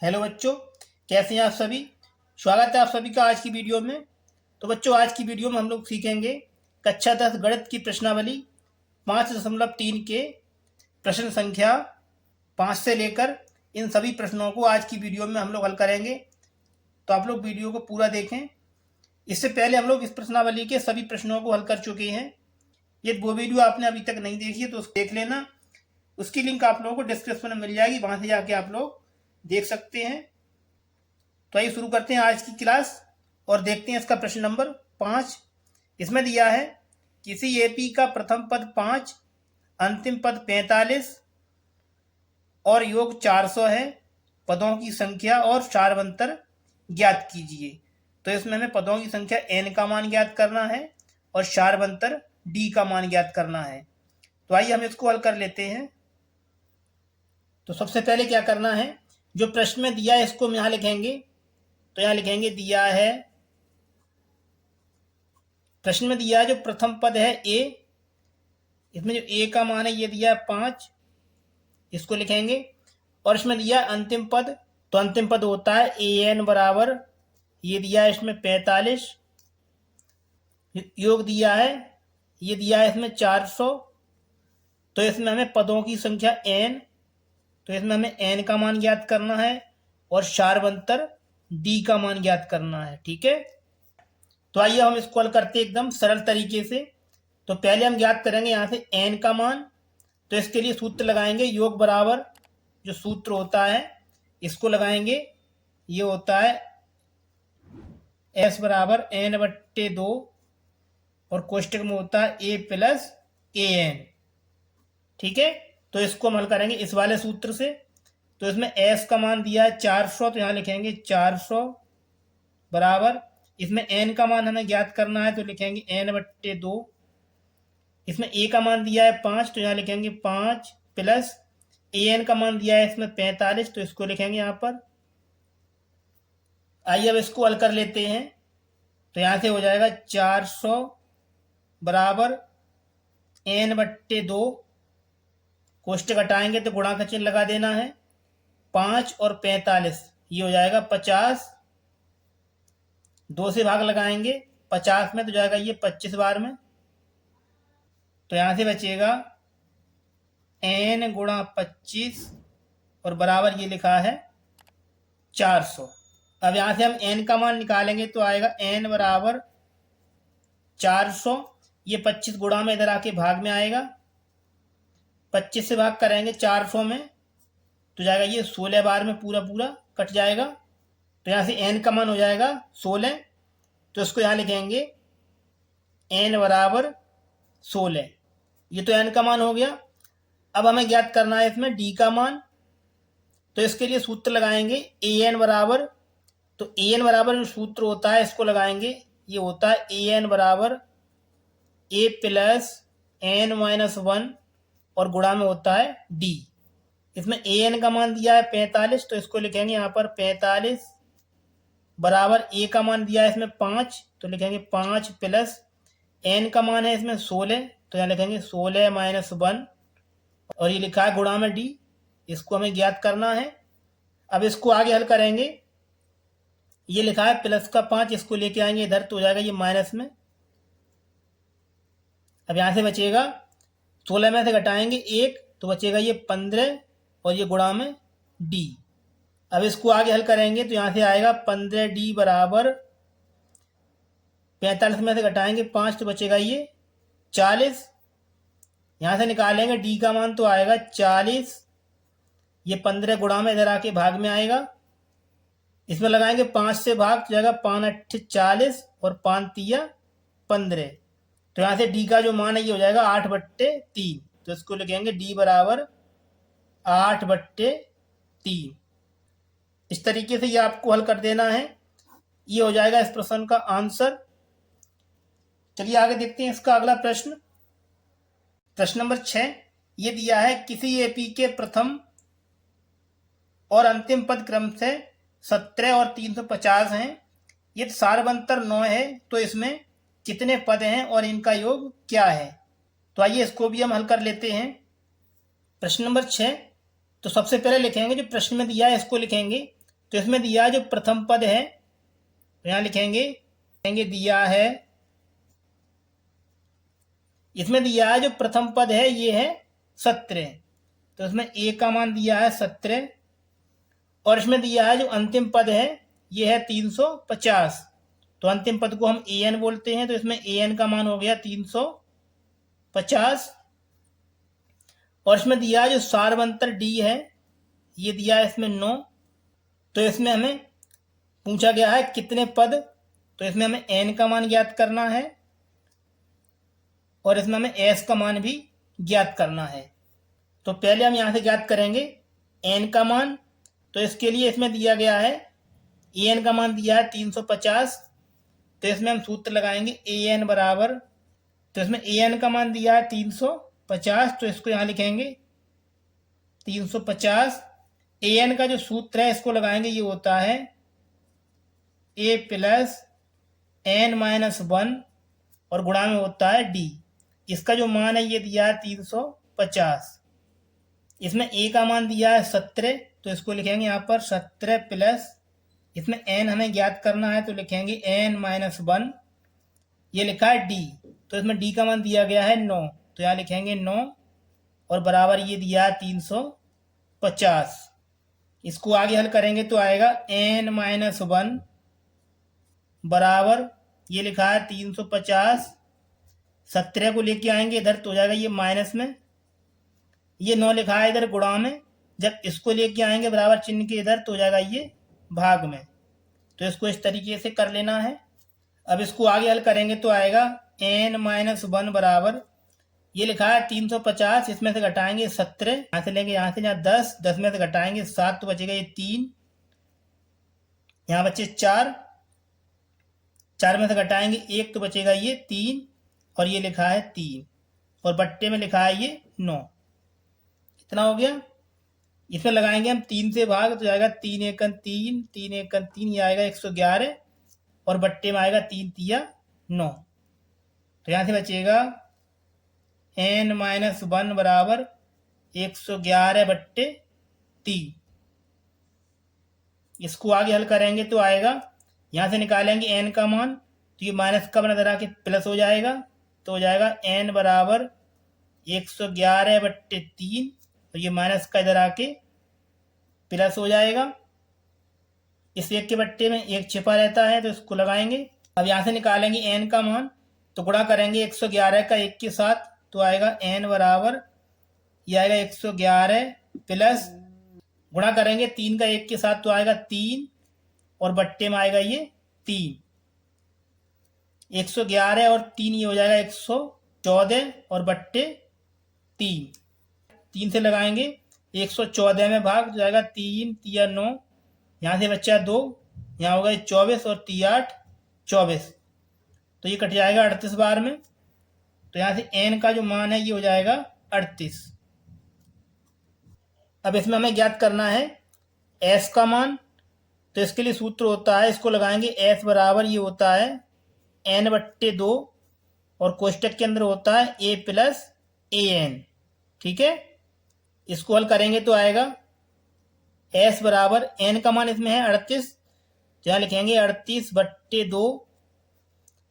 Hello बच्चों, कैसे हैं आप सभी। स्वागत है आप सभी का आज की वीडियो में। तो बच्चों, आज की वीडियो में हम लोग सीखेंगे कक्षा 10 गणित की प्रश्नावली 5.3 के प्रश्न संख्या 5 से लेकर इन सभी प्रश्नों को आज की वीडियो में हम लोग हल करेंगे। तो आप लोग वीडियो को पूरा देखें। इससे पहले हम लोग इस प्रश्नावली के सभी प्रश्नों को हल कर चुके हैं। यदि वो वीडियो आपने अभी तक नहीं देखी है तो उसको देख लेना। उसकी लिंक आप लोगों को डिस्क्रिप्शन में मिल जाएगी, वहां से जाके आप लोग देख सकते हैं। तो आइए शुरू करते हैं आज की क्लास और देखते हैं इसका प्रश्न नंबर 5। इसमें दिया है किसी एपी का प्रथम पद 5, अंतिम पद 45 और योग 400 है। पदों की संख्या और सारवंतर ज्ञात कीजिए। तो इसमें हमें पदों की संख्या n का मान ज्ञात करना है और सारवंतर d का मान ज्ञात करना है। तो आइए हम इसको हल कर लेते हैं। तो सबसे पहले क्या करना है, जो प्रश्न में दिया है इसको हम यहां लिखेंगे। तो यहां लिखेंगे दिया है, प्रश्न में दिया है जो प्रथम पद है a, इसमें जो a का मान है ये दिया है 5, इसको लिखेंगे। और इसमें दिया है अंतिम पद, तो अंतिम पद होता है an बराबर, ये दिया है इसमें 45, योग दिया है, ये दिया है इसमें 400। तो इसमें हमें पदों की संख्या n, तो इसमें हमें n का मान ज्ञात करना है और सारवंतर d का मान ज्ञात करना है। ठीक है, तो आइए हम इसको हल करते हैं एकदम सरल तरीके से। तो पहले हम ज्ञात करेंगे यहाँ से n का मान। तो इसके लिए सूत्र लगाएंगे, योग बराबर जो सूत्र होता है इसको लगाएंगे, ये होता है s बराबर n/2 और कोष्टक में होता है a प्लस an। ठीक है, तो इसको हम हल करेंगे इस वाले सूत्र से। तो इसमें s का मान दिया है 400, तो यहाँ लिखेंगे 400 बराबर, इसमें n का मान हमें ज्ञात करना है तो लिखेंगे n/2। इसमें a का मान दिया है 5, तो यहाँ लिखेंगे 5 प्लस an का मान दिया है इसमें 45, तो इसको लिखेंगे यहाँ पर। आइए अब इसको हल कर लेते हैं। तो यहाँ से हो जाएगा 400 बराबर n/2, कोष्टक हटाएंगे तो गुणा का चिन्ह लगा देना है। 5 और 45 ये हो जाएगा 50, 2 से भाग लगाएंगे 50 में तो जाएगा ये 25 बार में। तो यहां से बचेगा n गुणा 25 और बराबर ये लिखा है 400। अब यहां से हम n का मान निकालेंगे तो आएगा n बराबर 400, ये 25 गुणा में इधर आके भाग में आएगा, 25 से भाग करेंगे 400 में तो जाएगा ये 16 बार में पूरा पूरा कट जाएगा। तो यहाँ से n का मान हो जाएगा 16, तो इसको यहाँ लिखेंगे n बराबर 16। ये तो n का मान हो गया। अब हमें ज्ञात करना है इसमें d का मान। तो इसके लिए सूत्र लगाएंगे an बराबर, तो an बराबर जो सूत्र होता है इसको लगाएंगे, ये होता है an बराबर a प्लस n-1 और गुणा में होता है d। इसमें an का मान दिया है 45, तो इसको लिखेंगे यहाँ पर 45 बराबर a का मान दिया है इसमें 5, तो लिखेंगे 5 प्लस n का मान है इसमें 16, तो यहाँ लिखेंगे 16-1 और ये लिखा है गुणा में d। इसको हमें ज्ञात करना है। अब इसको आगे हल करेंगे, ये लिखा है प्लस का 5, इसको लेके आएंगे इधर तो हो जाएगा ये माइनस में। अब यहाँ से बचेगा 16 में से घटाएंगे 1 तो बचेगा ये 15 और ये गुणा में d। अब इसको आगे हल करेंगे तो यहाँ से आएगा 15d बराबर 45 में से घटाएंगे 5 तो बचेगा ये 40। यहाँ से निकालेंगे d का मान तो आएगा 40, ये 15 गुणा में इधर आके भाग में आएगा, इसमें लगाएंगे 5 से भाग तो जाएगा 5×8 40 और 5×3 15। तो यहाँ से d का जो मान है ये हो जाएगा 8/3, तो इसको लिखेंगे d बराबर 8/3। इस तरीके से ये आपको हल कर देना है। ये हो जाएगा इस प्रश्न का आंसर। चलिए आगे देखते हैं इसका अगला प्रश्न। प्रश्न नंबर 6 ये दिया है किसी एपी के प्रथम और अंतिम पद क्रम से 17 और 350 हैं। यदि सारवंतर 9 है तो इसमें कितने पद हैं और इनका योग क्या है। तो आइए इसको भी हम हल कर लेते हैं। प्रश्न नंबर 6, तो सबसे पहले लिखेंगे जो प्रश्न में दिया है इसको लिखेंगे। तो इसमें दिया जो प्रथम पद है तो यहाँ लिखेंगे दिया है, इसमें दिया है जो प्रथम पद है ये है 17, तो इसमें ए का मान दिया है 17 और इसमें दिया है जो अंतिम पद है ये है 350, तो अंतिम पद को हम an बोलते हैं, तो इसमें an का मान हो गया 350 और इसमें दिया है जो सारवंतर d है ये दिया है इसमें 9, तो इसमें हमें पूछा गया है कितने पद, तो इसमें हमें n का मान ज्ञात करना है और इसमें हमें s का मान भी ज्ञात करना है। तो पहले हम यहाँ से ज्ञात करेंगे n का मान, तो इसके लिए इसमें दिया गया है an का मान दिया है 350, तो इसमें हम सूत्र लगाएंगे an बराबर, तो इसमें an का मान दिया है 350, तो इसको यहाँ लिखेंगे 350। an का जो सूत्र है इसको लगाएंगे, ये होता है a प्लस n-1 और गुणा में होता है d। इसका जो मान है ये दिया है 350, इसमें a का मान दिया है 17, तो इसको लिखेंगे यहाँ पर 17 प्लस, इसमें n हमें ज्ञात करना है तो लिखेंगे n-1, ये लिखा है d, तो इसमें d का मान दिया गया है 9, तो यहाँ लिखेंगे 9 और बराबर ये दिया है 350। इसको आगे हल करेंगे तो आएगा n-1 बराबर ये लिखा है 350, 17 को लेके आएंगे इधर तो हो जाएगा ये माइनस में, ये 9 लिखा है इधर गुणा में, जब इसको लेके आएंगे बराबर चिन्ह के इधर तो हो जाएगा ये भाग में, तो इसको इस तरीके से कर लेना है। अब इसको आगे हल करेंगे तो आएगा n-1 बराबर ये लिखा है 350, इसमें से घटाएंगे 17, यहाँ से लेंगे यहाँ से यहाँ 10 में से घटाएंगे 7 तो बचेगा ये 3, यहाँ बचे 4 में से घटाएंगे 1 तो बचेगा ये 3 और ये लिखा है 3 और बट्टे में लिखा है ये 9, इतना हो गया। इसमें लगाएंगे हम 3 से भाग तो जाएगा 3 एकन 3, 3 एकन 3, ये आएगा 111 और बट्टे में आएगा 3 तिया 9, तो यहाँ से बचेगा n-1 बराबर 111 बट्टे 3। इसको आगे हल करेंगे तो आएगा, यहाँ से निकालेंगे n का मान, तो ये माइनस का बना इधर आके प्लस हो जाएगा, तो हो जाएगा n बराबर 111 बट्टे 3 और ये माइनस का इधर आके प्लस हो जाएगा। इस एक के बट्टे में एक छिपा रहता है तो इसको लगाएंगे। अब यहाँ से निकालेंगे n का मान, तो गुणा करेंगे 111 का 1 के साथ तो आएगा n बराबर ये आएगा 111 प्लस गुणा करेंगे 3 का 1 के साथ तो आएगा 3 और बट्टे में आएगा ये 3, 111 और 3 ये हो जाएगा 114 और बट्टे 3 से लगाएंगे 114 में भाग तो जाएगा 3 तिया 9, यहाँ से बच्चा 2, यहाँ होगा 24 और 3 8 24, तो ये कट जाएगा 38 बार में, तो यहाँ से n का जो मान है ये हो जाएगा 38। अब इसमें हमें ज्ञात करना है s का मान, तो इसके लिए सूत्र होता है, इसको लगाएंगे s बराबर ये होता है n बट्टे 2 और कोष्टक के अंदर होता है a प्लस an, ठीक है। इसको हल करेंगे तो आएगा s बराबर n का मान इसमें है 38, तो यहाँ लिखेंगे 38 बट्टे 2,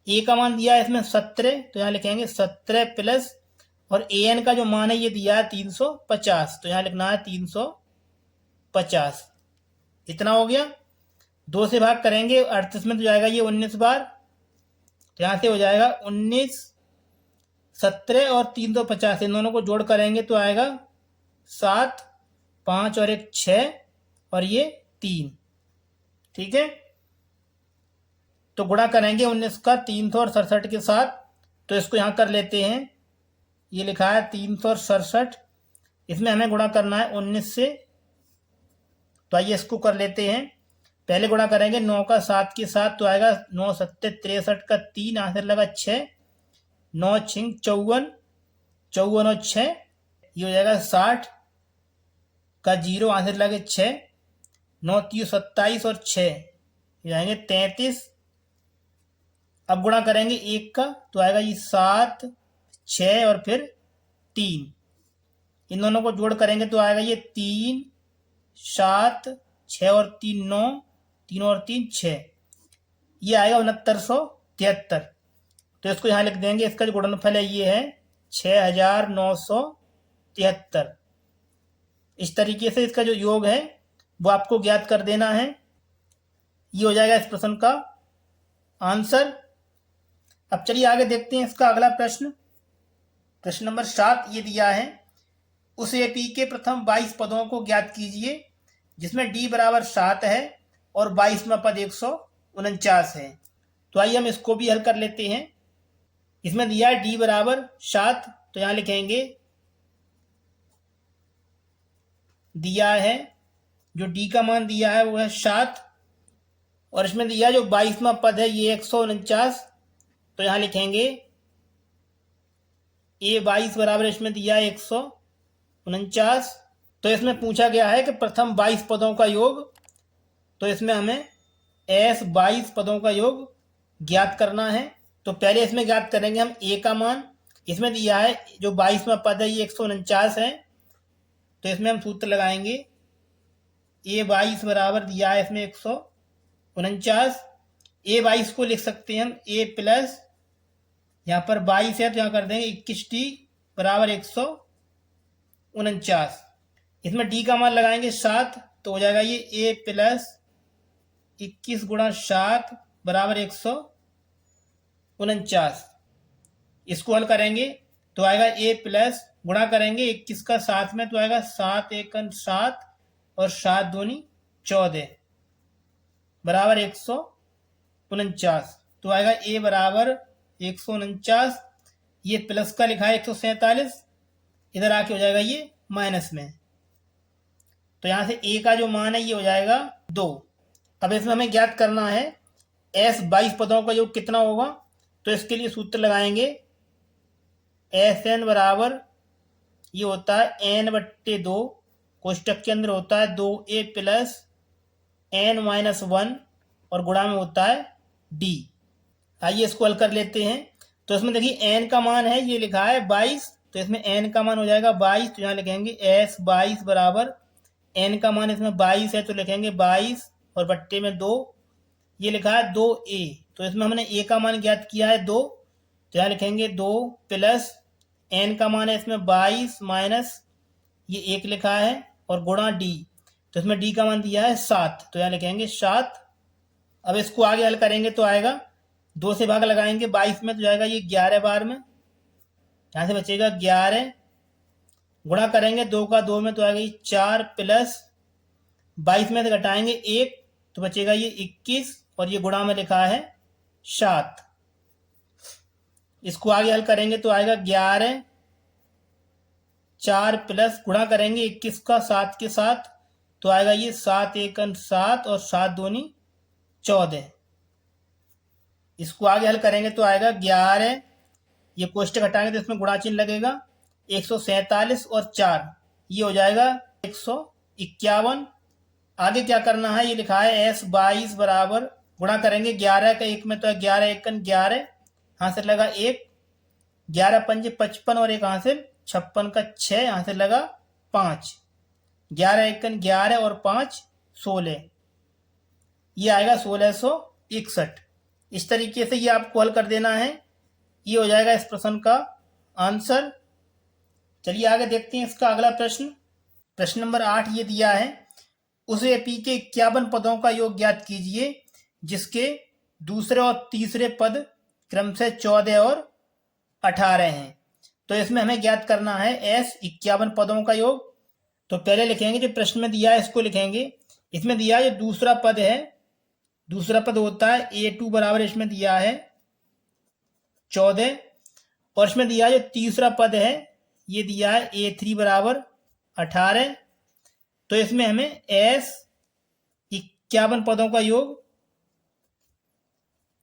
a का मान दिया है इसमें 17, तो यहाँ लिखेंगे 17 प्लस और an का जो मान है ये दिया है 350, तो यहाँ लिखना है 350, इतना हो गया। 2 से भाग करेंगे 38 में तो जाएगा ये 19 बार, तो यहाँ से हो जाएगा 19, 17 और 350, इन दोनों को जोड़ करेंगे तो आएगा 7, 5 और 1 6 और ये 3, ठीक है। तो गुणा करेंगे 19 का 367 के साथ, तो इसको यहाँ कर लेते हैं, ये लिखा है 367, इसमें हमें गुणा करना है 19 से, तो आइए इसको कर लेते हैं। पहले गुणा करेंगे 9 का 7 के साथ तो आएगा 9 7 63 का 3 यहाँ से लगा 6, 9 6 54, 54 और 6 ये हो जाएगा 60 का 0 यहाँ से लगे 6, 9 3 27 और 6 ये जाएंगे 33। अब गुणा करेंगे 1 का तो आएगा ये 7 6 और फिर 3, इन दोनों को जोड़ करेंगे तो आएगा ये 3 7 6 और 3 9, 3 और 3 6, ये आएगा 6973। तो इसको यहाँ लिख देंगे, इसका जो गुणनफल है ये है 6973। इस तरीके से इसका जो योग है वो आपको ज्ञात कर देना है। ये हो जाएगा इस प्रश्न का आंसर। अब चलिए आगे देखते हैं इसका अगला प्रश्न। प्रश्न नंबर 7 ये दिया है, उस एपी के प्रथम 22 पदों को ज्ञात कीजिए जिसमें डी बराबर 7 है और 22वां पद 149 है। तो आइए हम इसको भी हल कर लेते हैं। इसमें दिया है डी बराबर 7, तो यहां लिखेंगे दिया है जो डी का मान दिया है वो है 7, और इसमें दिया जो 22वां पद है ये 149, तो यहां लिखेंगे ए 22 बराबर इसमें दिया है 149। तो इसमें पूछा गया है कि प्रथम 22 पदों का योग, तो इसमें हमें एस 22 पदों का योग ज्ञात करना है। तो पहले इसमें ज्ञात करेंगे हम ए का मान। इसमें दिया है जो 22वां पद है ये 149 है, तो इसमें हम सूत्र लगाएंगे ए 22 बराबर दिया है इसमें 149। ए 22 को लिख सकते हैं हम ए प्लस, यहाँ पर 22 है तो यहाँ कर देंगे 21t बराबर 149। इसमें डी का मान लगाएंगे 7, तो हो जाएगा ये ए प्लस 21 गुणा 7 बराबर 149। इसको हल करेंगे तो आएगा ए प्लस, गुणा करेंगे 21 का 7 में तो आएगा 7 एकन 7 और 7 दूनी 14 बराबर 149। तो आएगा ए बराबर 149, ये प्लस का लिखा है 147, इधर आके हो जाएगा ये माइनस में। तो यहां से ए का जो मान है ये हो जाएगा 2। अब इसमें हमें ज्ञात करना है एस 22 पदों का योग कितना होगा। तो इसके लिए सूत्र लगाएंगे एस एन बराबर ये होता है n/2, कोष्टक के अंदर होता है 2a प्लस n-1 और गुणा में होता है d। आइए इसको हल कर लेते हैं। तो इसमें देखिए n का मान है ये लिखा है 22, तो इसमें n का मान हो जाएगा 22, तो यहाँ लिखेंगे s 22 बराबर n का मान इसमें 22 है तो लिखेंगे 22 और बट्टे में 2, ये लिखा है 2a, तो इसमें हमने a का मान ज्ञात किया है 2, तो यहाँ लिखेंगे 2 प्लस n का मान है इसमें 22 माइनस ये 1 लिखा है और गुणा d, तो इसमें d का मान दिया है 7, तो यहाँ लिखेंगे 7। अब इसको आगे हल करेंगे तो आएगा 2 से भाग लगाएंगे 22 में तो जाएगा ये 11 बार में, यहाँ से बचेगा 11, गुणा करेंगे 2 का 2 में तो आएगा ये 4 प्लस 22 में से घटाएंगे 1 तो बचेगा ये 21 और ये गुणा में लिखा है 7। इसको आगे हल करेंगे तो आएगा 11, 4 प्लस गुणा करेंगे 21 का 7 के साथ तो आएगा ये 7 एकन 7 और 7 दूनी 14। इसको आगे हल करेंगे तो आएगा 11, ये कोष्टक हटाएंगे तो इसमें गुणा चिन्ह लगेगा 147 और 4 ये हो जाएगा 151। आगे क्या करना है ये लिखा है एस 22 बराबर गुणा करेंगे 11 का 1 में तो है 11 एकन 11, यहाँ से लगा 1, 11 पंजे 55 और एक यहाँ से 56 का 6, यहाँ से लगा 5, 11 एकन 11 और 5 16, ये आएगा 1661। इस तरीके से ये आपको हल कर देना है, ये हो जाएगा इस प्रश्न का आंसर। चलिए आगे देखते हैं इसका अगला प्रश्न। प्रश्न नंबर 8 ये दिया है, उस एपी के 51 पदों का योग ज्ञात कीजिए जिसके दूसरे और तीसरे पद क्रम से 14 और 18 हैं। तो इसमें हमें ज्ञात करना है एस 51 पदों का योग। तो पहले लिखेंगे जो प्रश्न में दिया है इसको लिखेंगे। इसमें दिया है जो दूसरा पद है, दूसरा पद होता है A2 बराबर इसमें दिया है 14, और इसमें दिया है जो तीसरा पद है ये दिया है A3 बराबर 18। तो इसमें हमें एस 51 पदों का योग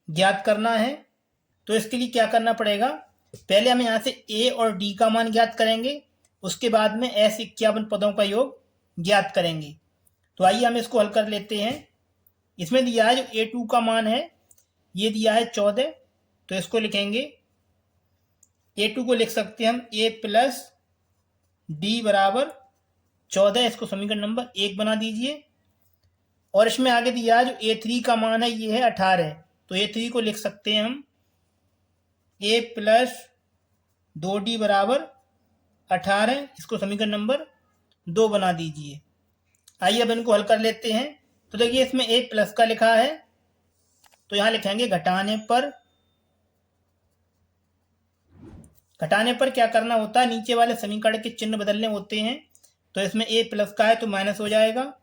ज्ञात करना है। तो इसके लिए क्या करना पड़ेगा, पहले हम यहाँ से ए और डी का मान ज्ञात करेंगे, उसके बाद में एस 51 पदों का योग ज्ञात करेंगे। तो आइए हम इसको हल कर लेते हैं। इसमें दिया है जो A2 का मान है ये दिया है 14, तो इसको लिखेंगे A2 को लिख सकते हैं हम A प्लस डी बराबर 14, इसको समीकरण नंबर 1 बना दीजिए। और इसमें आगे दिया है जो A3 का मान है ये है 18, तो A3 को लिख सकते हैं हम A प्लस 2D बराबर 18। इसको समीकरण नंबर 2 बना दीजिए। आइए अब इनको हल कर लेते हैं। तो देखिए इसमें A प्लस का लिखा है, तो यहाँ लिखेंगे घटाने पर क्या करना होता है, नीचे वाले समीकरण के चिन्ह बदलने होते हैं। तो इसमें A प्लस का है तो माइनस हो जाएगा,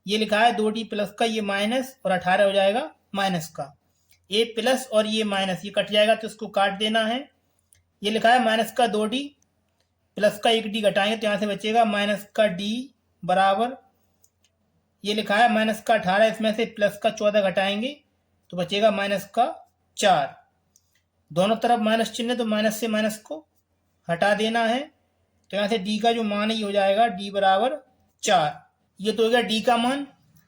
ये लिखा है 2D प्लस का, ये माइनस, और 18 हो जाएगा माइनस का। A प्लस और ये माइनस, ये कट जाएगा तो इसको काट देना है। ये लिखा है माइनस का 2D प्लस का 1D घटाएंगे तो यहाँ से बचेगा माइनस का D बराबर, ये लिखा है माइनस का 18, इसमें से प्लस का 14 घटाएंगे तो बचेगा माइनस का 4। दोनों तरफ माइनस चिन्ह, तो माइनस से माइनस को हटा देना है। तो यहाँ से D का जो मान है ये हो जाएगा D बराबर 4। ये तो हो गया D का मान।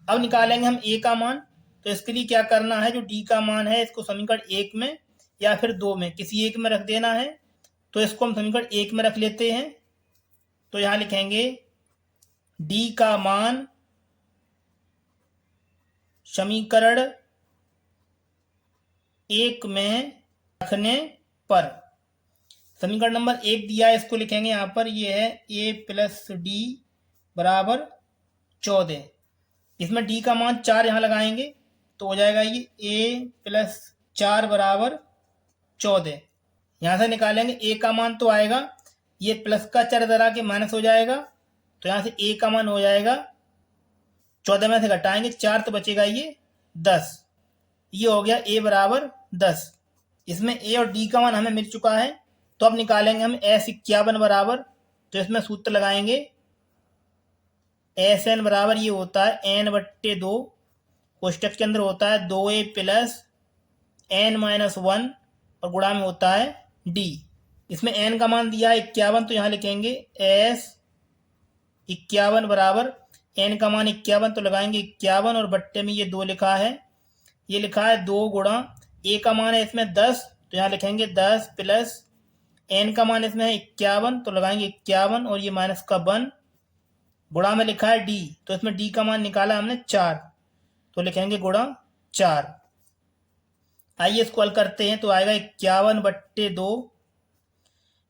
अब निकालेंगे हम A का मान। तो इसके लिए क्या करना है, जो D का मान है इसको समीकरण 1 में या फिर 2 में किसी एक में रख देना है। तो इसको हम समीकरण 1 में रख लेते हैं। तो यहाँ लिखेंगे D का मान समीकरण 1 में रखने पर, समीकरण नंबर 1 दिया है इसको लिखेंगे यहाँ पर, ये है A प्लस D बराबर 14। इसमें D का मान 4 यहाँ लगाएंगे तो हो जाएगा ये A प्लस 4 बराबर 14। यहाँ से निकालेंगे A का मान तो आएगा, ये प्लस का 4 इधर आके माइनस हो जाएगा, तो यहाँ से A का मान हो जाएगा 14 में से घटाएंगे 4 तो बचेगा ये 10। ये हो गया A बराबर 10। इसमें A और D का मान हमें मिल चुका है। तो अब निकालेंगे हम S51 बराबर, तो इसमें सूत्र लगाएंगे SN बराबर ये होता है N/2, कोष्टक के अंदर होता है 2A प्लस N-1 और गुणा में होता है D। इसमें N का मान दिया है 51, तो यहाँ लिखेंगे S51 बराबर N का मान 51, तो लगाएंगे 51 और बट्टे में ये 2 लिखा है, ये लिखा है 2 गुणा A का मान है इसमें 10, तो यहाँ लिखेंगे 10 प्लस N का मान इसमें है 51, तो लगाएंगे 51 और ये माइनस का 1, गुणा में लिखा है D, तो इसमें D का मान निकाला हमने 4, तो लिखेंगे गुणा 4। आइए इसको हल करते हैं। तो आएगा 51/2,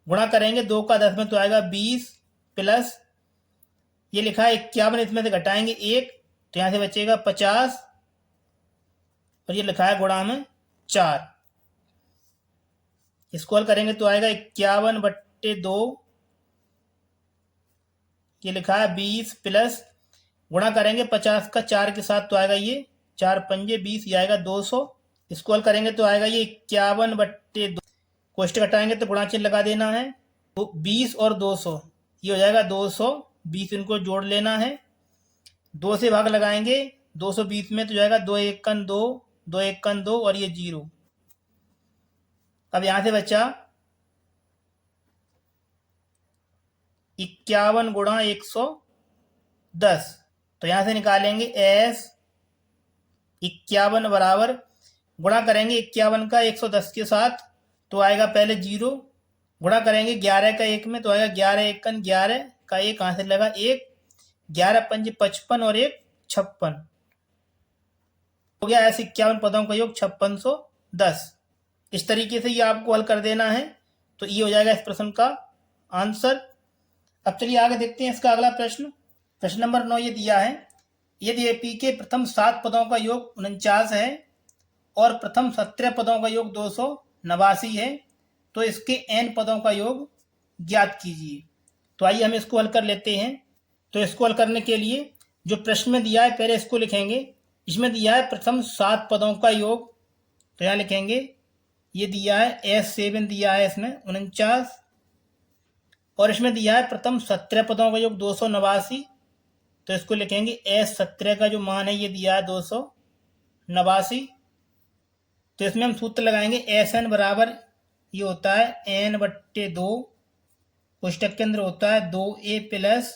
गुणा करेंगे 2 का 10 में तो आएगा 20 प्लस ये लिखा है 51, इसमें से घटाएंगे 1 तो यहाँ से बचेगा 50 और ये लिखा है गुणा में 4। इसको हल करेंगे तो आएगा 51/2, ये लिखा है 20 प्लस गुणा करेंगे 50 का 4 के साथ तो आएगा ये 4 पंजे 20, ये आएगा 200। इसको हल करेंगे तो आएगा ये 51/2, कोष्टक हटाएंगे तो गुणा चिन्ह लगा देना है, तो 20 और 200 ये हो जाएगा 220, इनको जोड़ लेना है। 2 से भाग लगाएंगे 220 में तो जाएगा 2 एकन 2, 2 एकन 2 और ये 0। अब यहाँ से बचा 51 गुणा 110, तो यहाँ से निकालेंगे S51 बराबर, गुणा करेंगे 51 का 110 के साथ तो आएगा पहले 0, गुणा करेंगे 11 का 1 में तो आएगा 11 एकन 11 का 1 कहाँ से लगा 1, 11 पंजे 55 और 1 56, हो गया S51 पदों का योग 5610। इस तरीके से ये आपको हल कर देना है, तो ये हो जाएगा इस प्रश्न का आंसर। अब चलिए आगे देखते हैं इसका अगला प्रश्न। प्रश्न नंबर 9 ये दिया है, यदि AP के प्रथम 7 पदों का योग 49 है और प्रथम 17 पदों का योग 289 है तो इसके n पदों का योग ज्ञात कीजिए। तो आइए हम इसको हल कर लेते हैं। तो इसको हल करने के लिए जो प्रश्न में दिया है पहले इसको लिखेंगे। इसमें दिया है प्रथम 7 पदों का योग, तो यहाँ लिखेंगे ये दिया है S7 दिया है इसमें 49, और इसमें दिया है प्रथम 17 पदों का योग 289, तो इसको लिखेंगे S17 का जो मान है ये दिया है 289। तो इसमें हम सूत्र लगाएंगे SN बराबर ये होता है N/2, कोष्टक के अंदर होता है 2A प्लस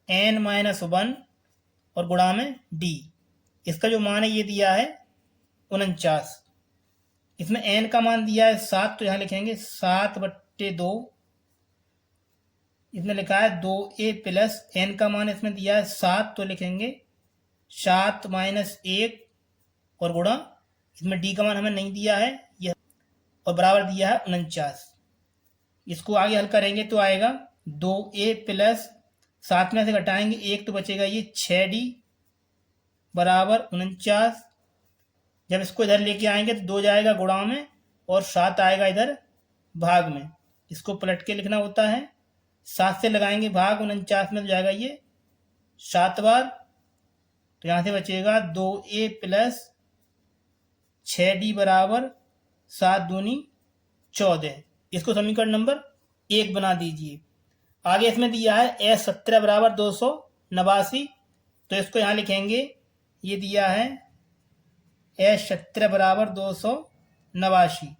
N-1 और गुणा में D। इसका जो मान है ये दिया है 49। इसमें N का मान दिया है 7, तो यहाँ लिखेंगे 7/2, इसमें लिखा है 2A प्लस N का मान इसमें दिया है 7, तो लिखेंगे 7 माइनस 1 और गुणा, इसमें डी का मान हमें नहीं दिया है यह, और बराबर दिया है 49। इसको आगे हल करेंगे तो आएगा 2a प्लस 7 में से घटाएंगे 1 तो बचेगा ये 6d बराबर 49। जब इसको इधर लेके आएंगे तो 2 जाएगा गुणा में और 7 आएगा इधर भाग में। इसको पलट के लिखना होता है। 7 से लगाएंगे भाग 49 में तो जाएगा ये 7 बार, तो यहाँ से बचेगा 2a प्लस 6d बराबर 7 दूनी 14। इसको समीकरण नंबर 1 बना दीजिए। आगे इसमें दिया है S17 बराबर 289, तो इसको यहाँ लिखेंगे, ये दिया है S17 बराबर 289।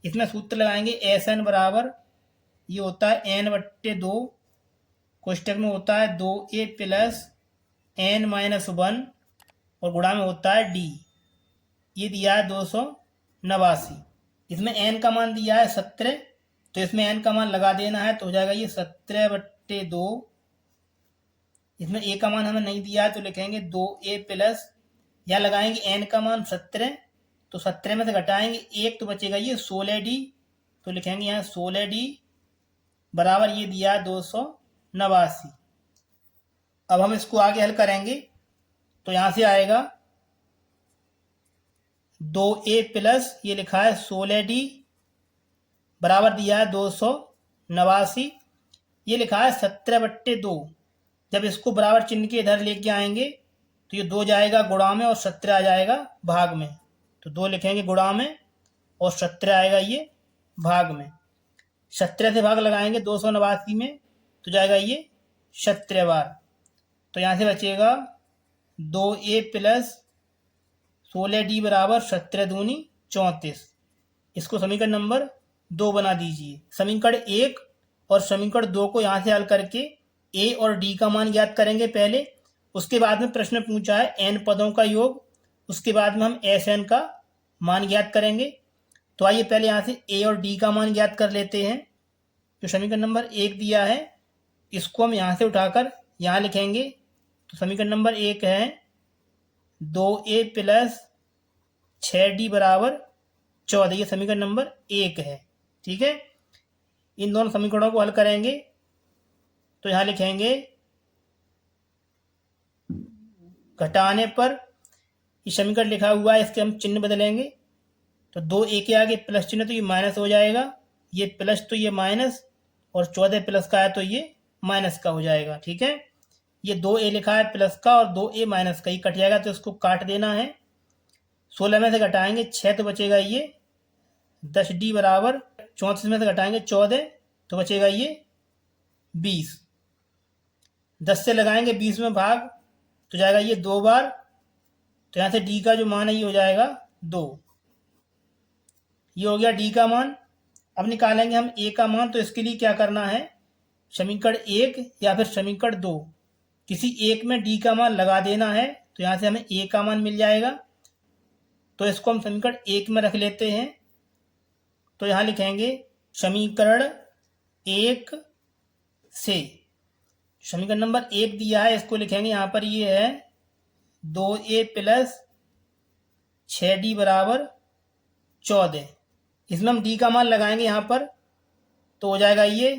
इसमें सूत्र लगाएंगे SN बराबर ये होता है n/2, कोष्टक में होता है 2a प्लस n-1 और गुणा में होता है d। ये दिया है 289। इसमें n का मान दिया है 17, तो इसमें n का मान लगा देना है, तो हो जाएगा ये 17/2। इसमें a का मान हमें नहीं दिया है तो लिखेंगे 2a प्लस, यहाँ लगाएंगे n का मान 17, तो 17 में से घटाएंगे 1 तो बचेगा ये 16d, तो लिखेंगे यहाँ 16d बराबर ये दिया है 289। अब हम इसको आगे हल करेंगे तो यहाँ से आएगा 2a प्लस ये लिखा है 16d बराबर दिया है 289, ये लिखा है 17/2। जब इसको बराबर चिन्ह के इधर लेके आएंगे तो ये 2 जाएगा गुणा में और 17 आ जाएगा भाग में, तो 2 लिखेंगे गुणा में और 17 आएगा ये भाग में। 17 से भाग लगाएंगे 289 में तो जाएगा ये 17 बार, तो यहाँ से बचेगा 2a प्लस 16d बराबर 17 दूनी 34। इसको समीकरण नंबर 2 बना दीजिए। समीकरण 1 और समीकरण 2 को यहाँ से हल करके a और d का मान ज्ञात करेंगे पहले, उसके बाद में प्रश्न पूछा है n पदों का योग, उसके बाद में हम Sn का मान ज्ञात करेंगे। तो आइए पहले यहाँ से a और d का मान ज्ञात कर लेते हैं। जो समीकरण नंबर 1 दिया है इसको हम यहाँ से उठाकर यहाँ लिखेंगे, तो समीकरण नंबर 1 है 2a प्लस 6d बराबर 14, ये समीकरण नंबर 1 है। ठीक है, इन दोनों समीकरणों को हल करेंगे तो यहाँ लिखेंगे, घटाने पर ये समीकरण लिखा हुआ है इसके हम चिन्ह बदलेंगे, तो 2a के आगे प्लस चिन्ह तो ये माइनस हो जाएगा, ये प्लस तो ये माइनस, और 14 प्लस का है तो ये माइनस का हो जाएगा। ठीक है, ये 2a लिखा है प्लस का और 2a माइनस का, ये कट जाएगा तो इसको काट देना है। 16 में से घटाएंगे 6 तो बचेगा ये 10d बराबर 34 में से घटाएंगे 14 तो बचेगा ये 20। 10 से लगाएंगे 20 में भाग तो जाएगा ये 2 बार, तो यहाँ से d का जो मान है ये हो जाएगा 2। ये हो गया d का मान। अब निकालेंगे हम a का मान, तो इसके लिए क्या करना है, समीकरण 1 या फिर समीकरण 2 किसी एक में d का मान लगा देना है, तो यहाँ से हमें a का मान मिल जाएगा। तो इसको हम समीकरण 1 में रख लेते हैं, तो यहाँ लिखेंगे समीकरण 1 से, समीकरण नंबर 1 दिया है इसको लिखेंगे यहाँ पर, ये है 2a प्लस 6d बराबर 14। इसमें हम d का मान लगाएंगे यहाँ पर, तो हो जाएगा ये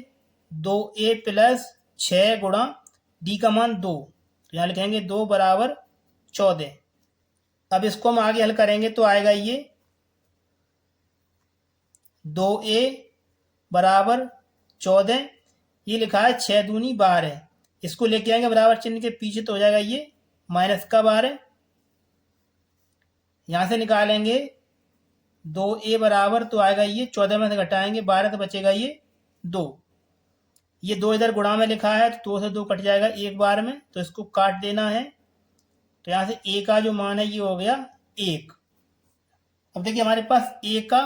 2a प्लस 6 गुणा d का मान 2, तो यहाँ लिखेंगे 2 बराबर 14। अब इसको हम आगे हल करेंगे तो आएगा ये 2a बराबर 14, ये लिखा है 6 दूनी 12, इसको लेके आएंगे बराबर चिन्ह के पीछे तो हो जाएगा ये माइनस का 12। यहाँ से निकालेंगे 2a बराबर, तो आएगा ये 14 में से घटाएंगे 12 तो बचेगा ये 2। ये 2 इधर गुणा में लिखा है तो 2 से 2 कट जाएगा एक बार में, तो इसको काट देना है, तो यहाँ से a का जो मान है ये हो गया 1। अब देखिए हमारे पास a का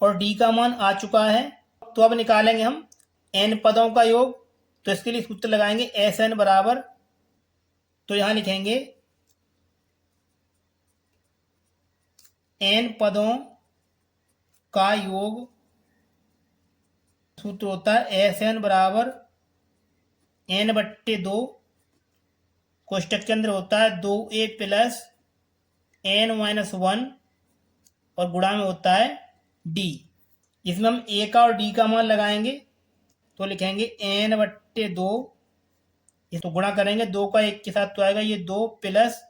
और d का मान आ चुका है, तो अब निकालेंगे हम n पदों का योग। तो इसके लिए सूत्र लगाएंगे Sn बराबर, तो यहाँ लिखेंगे n पदों का योग, सूत्र होता है Sn बराबर n/2 कोष्टक के अंदर होता है 2a प्लस n-1 और गुणा में होता है d। इसमें हम a का और d का मान लगाएंगे तो लिखेंगे n/2, इसको गुणा करेंगे 2 का 1 के साथ तो आएगा ये 2 प्लस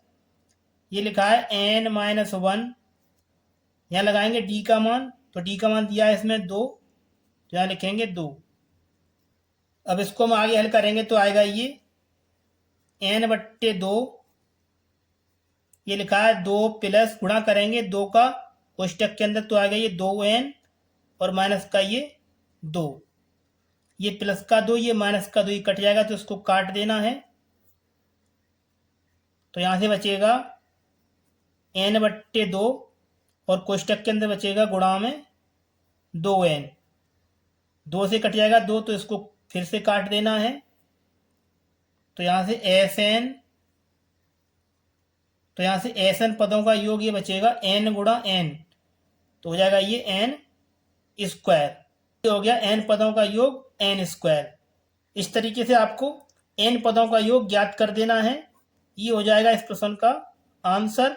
ये लिखा है n-1, यहाँ लगाएंगे d का मान, तो d का मान दिया है इसमें 2, तो यहाँ लिखेंगे 2। अब इसको हम आगे हल करेंगे तो आएगा ये n/2, ये लिखा है 2 प्लस गुणा करेंगे 2 का कोष्टक के अंदर तो आएगा ये 2n और माइनस का ये 2, ये प्लस का 2 ये माइनस का 2 ये कट जाएगा तो इसको काट देना है। तो यहाँ से बचेगा n/2 और कोष्टक के अंदर बचेगा गुणा में 2n, 2 से कट जाएगा 2 तो इसको फिर से काट देना है। तो यहाँ से Sn, तो यहाँ से Sn पदों का योग ये बचेगा n गुणा n, तो हो जाएगा ये n स्क्वायर, ये हो गया n पदों का योग n स्क्वायर। इस तरीके से आपको n पदों का योग ज्ञात कर देना है, ये हो जाएगा इस प्रश्न का आंसर।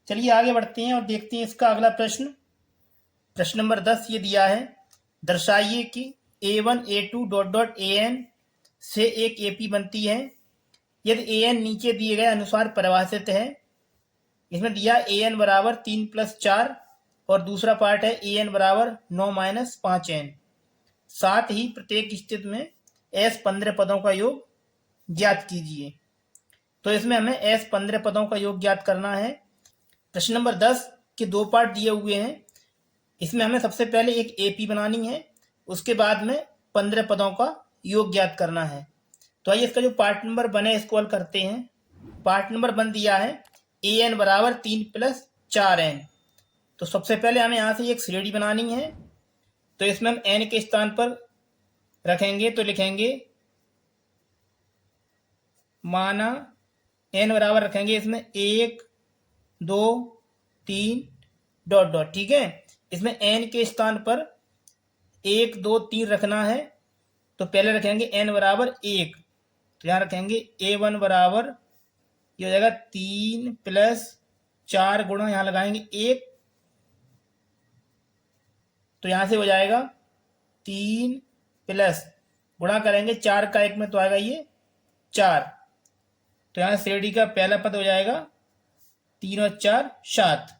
चलिए आगे बढ़ते हैं और देखते हैं इसका अगला प्रश्न। प्रश्न नंबर 10 ये दिया है, दर्शाइए कि a1 a2 dot dot an से एक AP बनती है यदि an नीचे दिए गए अनुसार परिभाषित है। इसमें दिया an बराबर 3 + 4 और दूसरा पार्ट है an बराबर 9 - 5n। साथ ही प्रत्येक स्थिति में s 15 पदों का योग ज्ञात कीजिए। तो इसमें हमें s 15 पदों का योग ज्ञात करना है। प्रश्न नंबर 10 के 2 पार्ट दिए हुए हैं, इसमें हमें सबसे पहले एक AP बनानी है, उसके बाद में 15 पदों का योग ज्ञात करना है। तो आइए इसका जो पार्ट नंबर 1 है इसको हल करते हैं। पार्ट नंबर 1 दिया है an बराबर 3 + 4n। तो सबसे पहले हमें यहाँ से एक श्रेणी बनानी है, तो इसमें हम n के स्थान पर रखेंगे तो लिखेंगे माना n बराबर रखेंगे इसमें 1 2 3 डॉट डॉट, ठीक है। इसमें n के स्थान पर 1 2 3 रखना है, तो पहले रखेंगे n बराबर 1, तो यहाँ रखेंगे a1 बराबर ये हो जाएगा 3 + 4 गुणा यहाँ लगाएंगे 1, तो यहाँ से हो जाएगा 3 प्लस गुणा करेंगे 4 का 1 में तो आएगा ये 4, तो यहाँ श्रेणी का पहला पद हो जाएगा 3 और 4 7।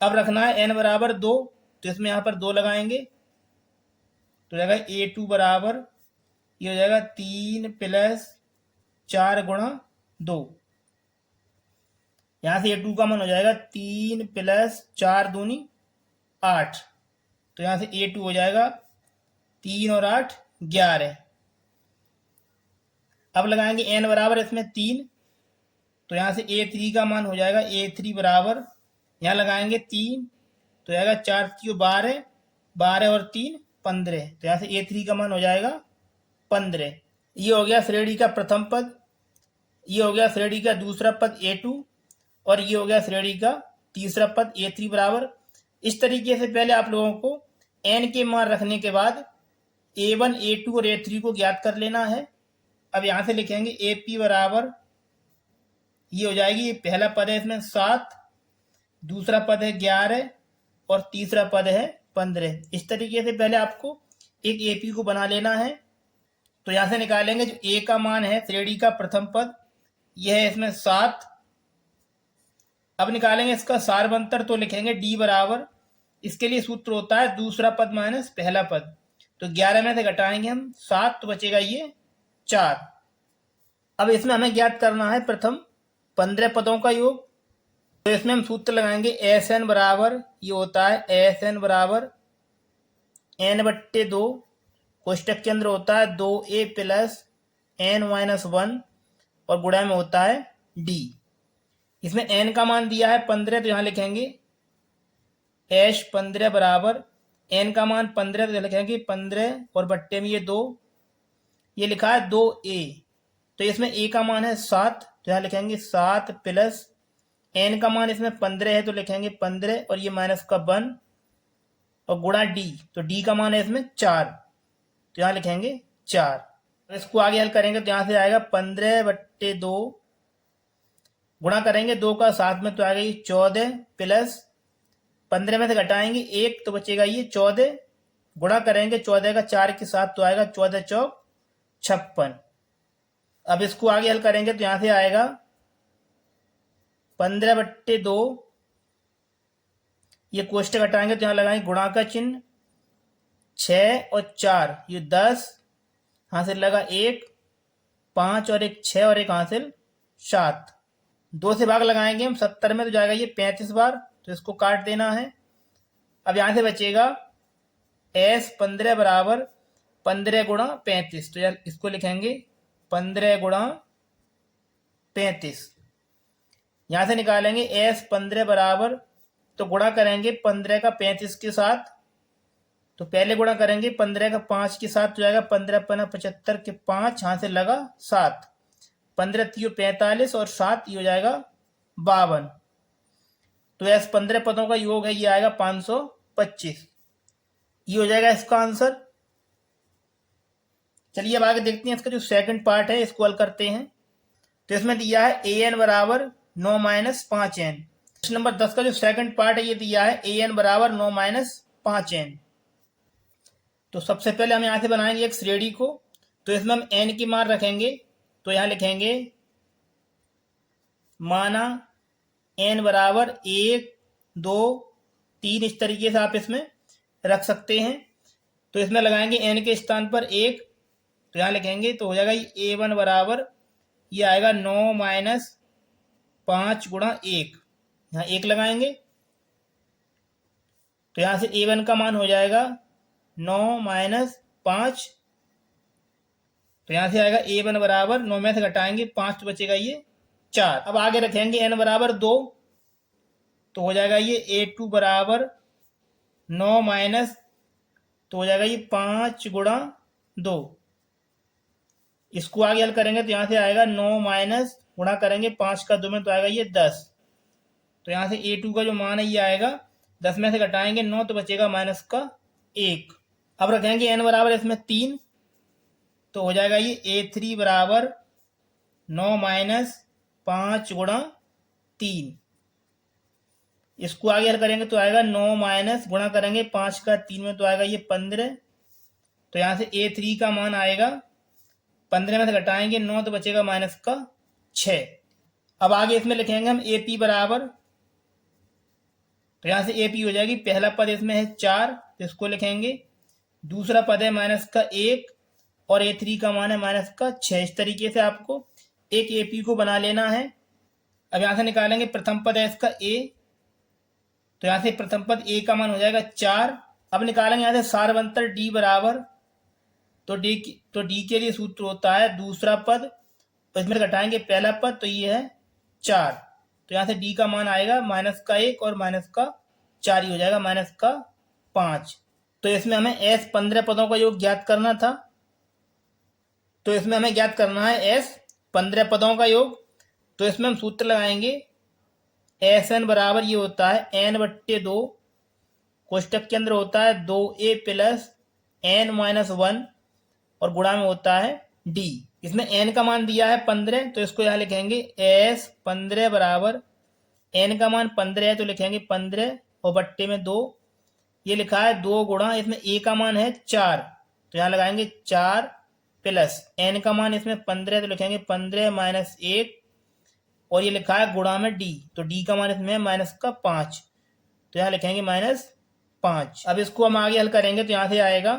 अब रखना है n बराबर 2, तो इसमें यहाँ पर 2 लगाएंगे तो जाएगा a2 बराबर ये हो जाएगा 3 + 4 गुणा 2, यहाँ से a2 का मान हो जाएगा 3 + 4 दूनी 8, तो यहाँ से a2 हो जाएगा 3 और 8 11। अब लगाएंगे n बराबर इसमें 3, तो यहाँ से a3 का मान हो जाएगा a3 बराबर यहाँ लगाएंगे 3, तो जाएगा 4 3 12, 12 और 3 15, तो यहाँ से a3 का मान हो जाएगा 15। ये हो गया श्रेणी का प्रथम पद, ये हो गया श्रेणी का दूसरा पद a2 और ये हो गया श्रेणी का तीसरा पद a3 बराबर। इस तरीके से पहले आप लोगों को n के मान रखने के बाद a1 a2 और a3 को ज्ञात कर लेना है। अब यहाँ से लिखेंगे AP बराबर ये हो जाएगी, ये पहला पद है इसमें 7, दूसरा पद है 11 और तीसरा पद है 15। इस तरीके से पहले आपको एक AP को बना लेना है। तो यहाँ से निकालेंगे जो A का मान है श्रेणी का प्रथम पद यह है इसमें 7। अब निकालेंगे इसका सार्वंतर, तो लिखेंगे D बराबर, इसके लिए सूत्र होता है दूसरा पद माइनस पहला पद, तो 11 में से घटाएंगे हम 7 तो बचेगा ये 4। अब इसमें हमें ज्ञात करना है प्रथम 15 पदों का योग, तो इसमें हम सूत्र लगाएंगे Sn बराबर ये होता है Sn बराबर n/2, कोष्टक के अंदर होता है 2a + n-1 और गुणा में होता है d। इसमें n का मान दिया है 15, तो यहाँ लिखेंगे h 15 बराबर n का मान 15, तो लिखेंगे 15 और बट्टे में ये 2, ये लिखा है 2a, तो इसमें a का मान है 7, तो यहाँ लिखेंगे 7 प्लस n का मान इसमें 15 है तो लिखेंगे 15 और ये माइनस का 1 और गुणा d, तो d का मान है इसमें 4, तो यहाँ लिखेंगे 4। इसको आगे हल करेंगे तो यहाँ से आएगा 15/2 गुणा करेंगे 2 का 7 में तो आएगा ये 14 प्लस 15 में से घटाएंगे 1 तो बचेगा ये 14 गुणा करेंगे 14 का 4 के साथ तो आएगा 14 चौक 56। अब इसको आगे हल करेंगे तो यहाँ से आएगा 15/2 ये कोष्टक घटाएंगे तो यहाँ लगाएंगे गुणा का चिन्ह 6 और 4 ये 10 हासिल लगा 1 5 और 1 6 और 1 हासिल 7। 2 से भाग लगाएंगे हम 70 में तो जाएगा ये 35 बार तो इसको काट देना है। अब यहाँ से बचेगा S 15 बराबर 15 गुणा 35 तो यार इसको लिखेंगे 15 गुणा 35। यहाँ से निकालेंगे S 15 बराबर तो गुणा करेंगे 15 का 35 के साथ तो पहले गुणा करेंगे 15 का 5 के साथ तो जाएगा 15 पन्ना 75 के 5 यहाँ से लगा 7 15 3 45 और 7 ये हो जाएगा 52। तो S 15 पदों का योग है ये आएगा 525 ये हो जाएगा इसका आंसर। चलिए अब आगे देखते हैं इसका जो सेकंड पार्ट है इसको हल करते हैं। तो इसमें दिया है an बराबर 9 - 5n। क्वेश्चन नंबर 10 का जो सेकंड पार्ट है ये दिया है an बराबर 9 - 5n। तो सबसे पहले हम यहाँ से बनाएंगे एक श्रेणी को तो इसमें हम n की मान रखेंगे तो यहाँ लिखेंगे माना n बराबर 1 2 3 इस तरीके से आप इसमें रख सकते हैं। तो इसमें लगाएंगे n के स्थान पर 1 तो यहाँ लिखेंगे तो हो जाएगा ये a1 बराबर ये आएगा 9 - 5 गुणा 1 यहाँ 1 लगाएंगे तो यहाँ से a1 का मान हो जाएगा 9 - 5 तो यहाँ से आएगा a1 बराबर 9 में से घटाएंगे 5 तो बचेगा ये 4। अब आगे रखेंगे n बराबर 2 तो हो जाएगा ये a2 बराबर 9 तो हो जाएगा ये 5 गुणा 2। इसको आगे हल करेंगे तो यहाँ से आएगा 9 गुणा करेंगे 5 का 2 में तो आएगा ये 10 तो यहाँ से a2 का जो मान है ये आएगा 10 में से घटाएंगे 9 तो बचेगा माइनस का 1। अब रखेंगे n बराबर इसमें 3 तो हो जाएगा ये a3 बराबर 9 - 5 गुणा 3। इसको आगे हल करेंगे तो आएगा 9 गुणा करेंगे 5 का 3 में तो आएगा ये 15 तो यहाँ से a3 का मान आएगा 15 में से घटाएंगे 9 तो बचेगा माइनस का 6। अब आगे इसमें लिखेंगे हम AP बराबर तो यहाँ से AP हो जाएगी पहला पद इसमें है 4 तो इसको लिखेंगे दूसरा पद है माइनस का 1 और a3 का मान है माइनस का 6। इस तरीके से आपको एक AP को बना लेना है। अब यहाँ से निकालेंगे प्रथम पद है इसका A तो यहाँ से प्रथम पद A का मान हो जाएगा 4। अब निकालेंगे यहाँ से सारवंतर D बराबर तो D के लिए सूत्र होता है दूसरा पद तो इसमें घटाएंगे पहला पद तो ये है 4 तो यहाँ से D का मान आएगा माइनस का 1 और माइनस का 4 ही हो जाएगा माइनस का 5। तो इसमें हमें S 15 पदों का योग ज्ञात करना था तो इसमें हमें ज्ञात करना है S 15 पदों का योग। तो इसमें हम सूत्र लगाएंगे Sn बराबर ये होता है n/2 कोष्टक के अंदर होता है 2a प्लस n - 1 और गुणा में होता है d। इसमें n का मान दिया है 15 तो इसको यहाँ लिखेंगे S 15 बराबर n का मान 15 है तो लिखेंगे 15 और बट्टे में 2 ये लिखा है 2 गुणा इसमें a का मान है 4 तो यहाँ लगाएंगे 4 प्लस n का मान इसमें 15 तो लिखेंगे 15 - 1 और ये लिखा है गुणा में d तो d का मान इसमें माइनस का 5 तो यहाँ लिखेंगे -5। अब इसको हम आगे हल करेंगे तो यहाँ से आएगा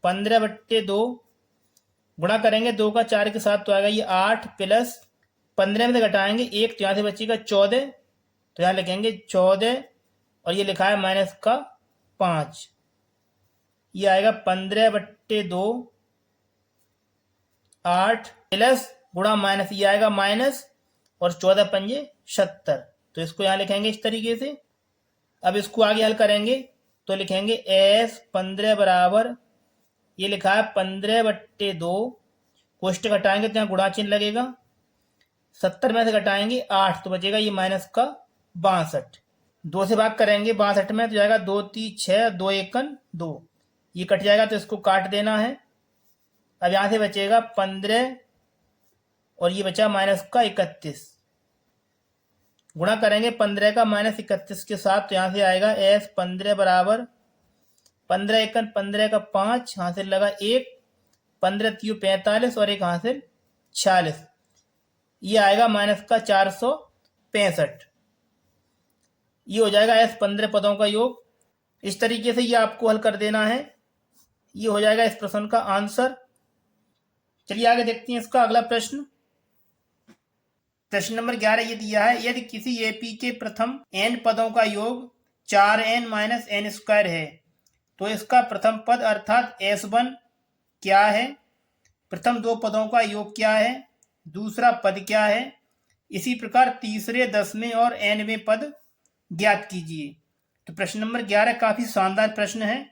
15/2 गुणा करेंगे 2 का 4 के साथ तो आएगा ये 8 प्लस 15 में से घटाएंगे 1 तो यहाँ से बचेगा 14 तो यहाँ लिखेंगे 14 और ये लिखा है माइनस का 5 ये आएगा 15/2 8 प्लस गुणा माइनस ये आएगा माइनस और 14 पंजे 70 तो इसको यहाँ लिखेंगे इस तरीके से। अब इसको आगे हल करेंगे तो लिखेंगे S 15 बराबर ये लिखा है 15/2 कोष्टक घटाएंगे तो यहाँ गुणा चिन्ह लगेगा 70 में से घटाएंगे 8 तो बचेगा ये माइनस का 62 2 से भाग करेंगे 62 में तो जाएगा 2 3 6 2 1 2 ये कट जाएगा तो इसको काट देना है। अब यहाँ से बचेगा 15 और ये बचा माइनस का 31। गुणा करेंगे 15 का माइनस 31 के साथ, तो यहाँ से आएगा एस 15 बराबर 15 एकन 15 का 5, हासिल लगा 1, 15 तियो 45 और एक हासिल 46। ये आएगा माइनस का 465। ये हो जाएगा एस 15 पदों का योग। इस तरीके से ये आपको हल कर देना है। ये हो जाएगा इस प्रश्न का आंसर। चलिए आगे देखते हैं इसका अगला प्रश्न। प्रश्न नंबर 11 ये दिया है, यदि किसी एपी के प्रथम n पदों का योग 4n माइनस एन स्क्वायर है तो इसका प्रथम पद अर्थात S1 क्या है, प्रथम दो पदों का योग क्या है, दूसरा पद क्या है, इसी प्रकार तीसरे, 10वें और nवें पद ज्ञात कीजिए। तो प्रश्न नंबर 11 काफी शानदार प्रश्न है,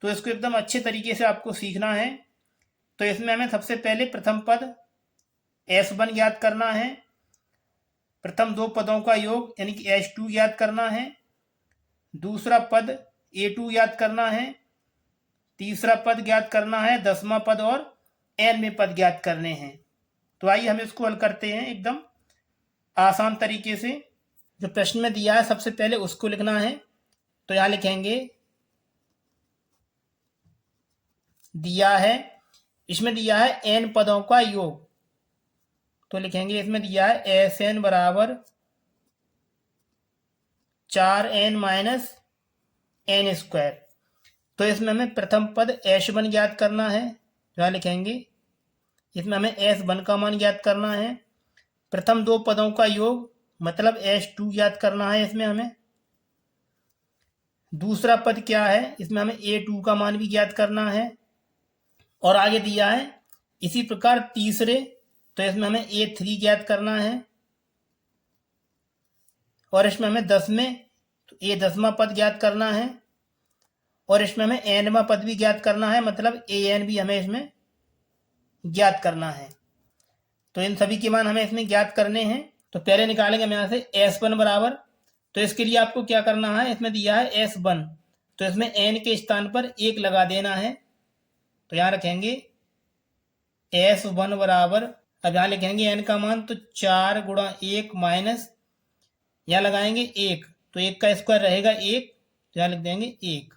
तो इसको एकदम अच्छे तरीके से आपको सीखना है। तो इसमें हमें सबसे पहले प्रथम पद S1 ज्ञात करना है, प्रथम दो पदों का योग यानी कि H2 ज्ञात करना है, दूसरा पद A2 ज्ञात करना है, तीसरा पद ज्ञात करना है, 10वां पद और nवें पद ज्ञात करने हैं। तो आइए हम इसको हल करते हैं एकदम आसान तरीके से। जो प्रश्न में दिया है सबसे पहले उसको लिखना है। तो यहाँ लिखेंगे, दिया है, इसमें दिया है n पदों का योग, तो लिखेंगे इसमें दिया है Sn बराबर 4n माइनस एन स्क्वायर। तो इसमें हमें प्रथम पद S1 ज्ञात करना है, यहाँ लिखेंगे इसमें हमें S1 का मान ज्ञात करना है, प्रथम दो पदों का योग मतलब S2 ज्ञात करना है इसमें हमें, दूसरा पद क्या है इसमें हमें A2 का मान भी ज्ञात करना है, और आगे दिया है इसी प्रकार तीसरे, तो इसमें हमें A3 ज्ञात करना है, और इसमें हमें 10वें, तो ये 10वां पद ज्ञात करना है, और इसमें हमें nवां पद भी ज्ञात करना है, मतलब an भी हमें इसमें ज्ञात करना है। तो इन सभी के मान हमें इसमें ज्ञात करने हैं। तो पहले निकालेंगे हम यहाँ से S1 बराबर, तो इसके लिए आपको क्या करना है, इसमें दिया है S1, तो इसमें n के स्थान पर 1 लगा देना है। तो यहाँ रखेंगे S1 बराबर, अब यहाँ लिखेंगे n का मान, तो 4 गुणा 1 माइनस, यहाँ लगाएंगे 1, तो 1 का स्क्वायर रहेगा 1, तो यहाँ लिख देंगे 1,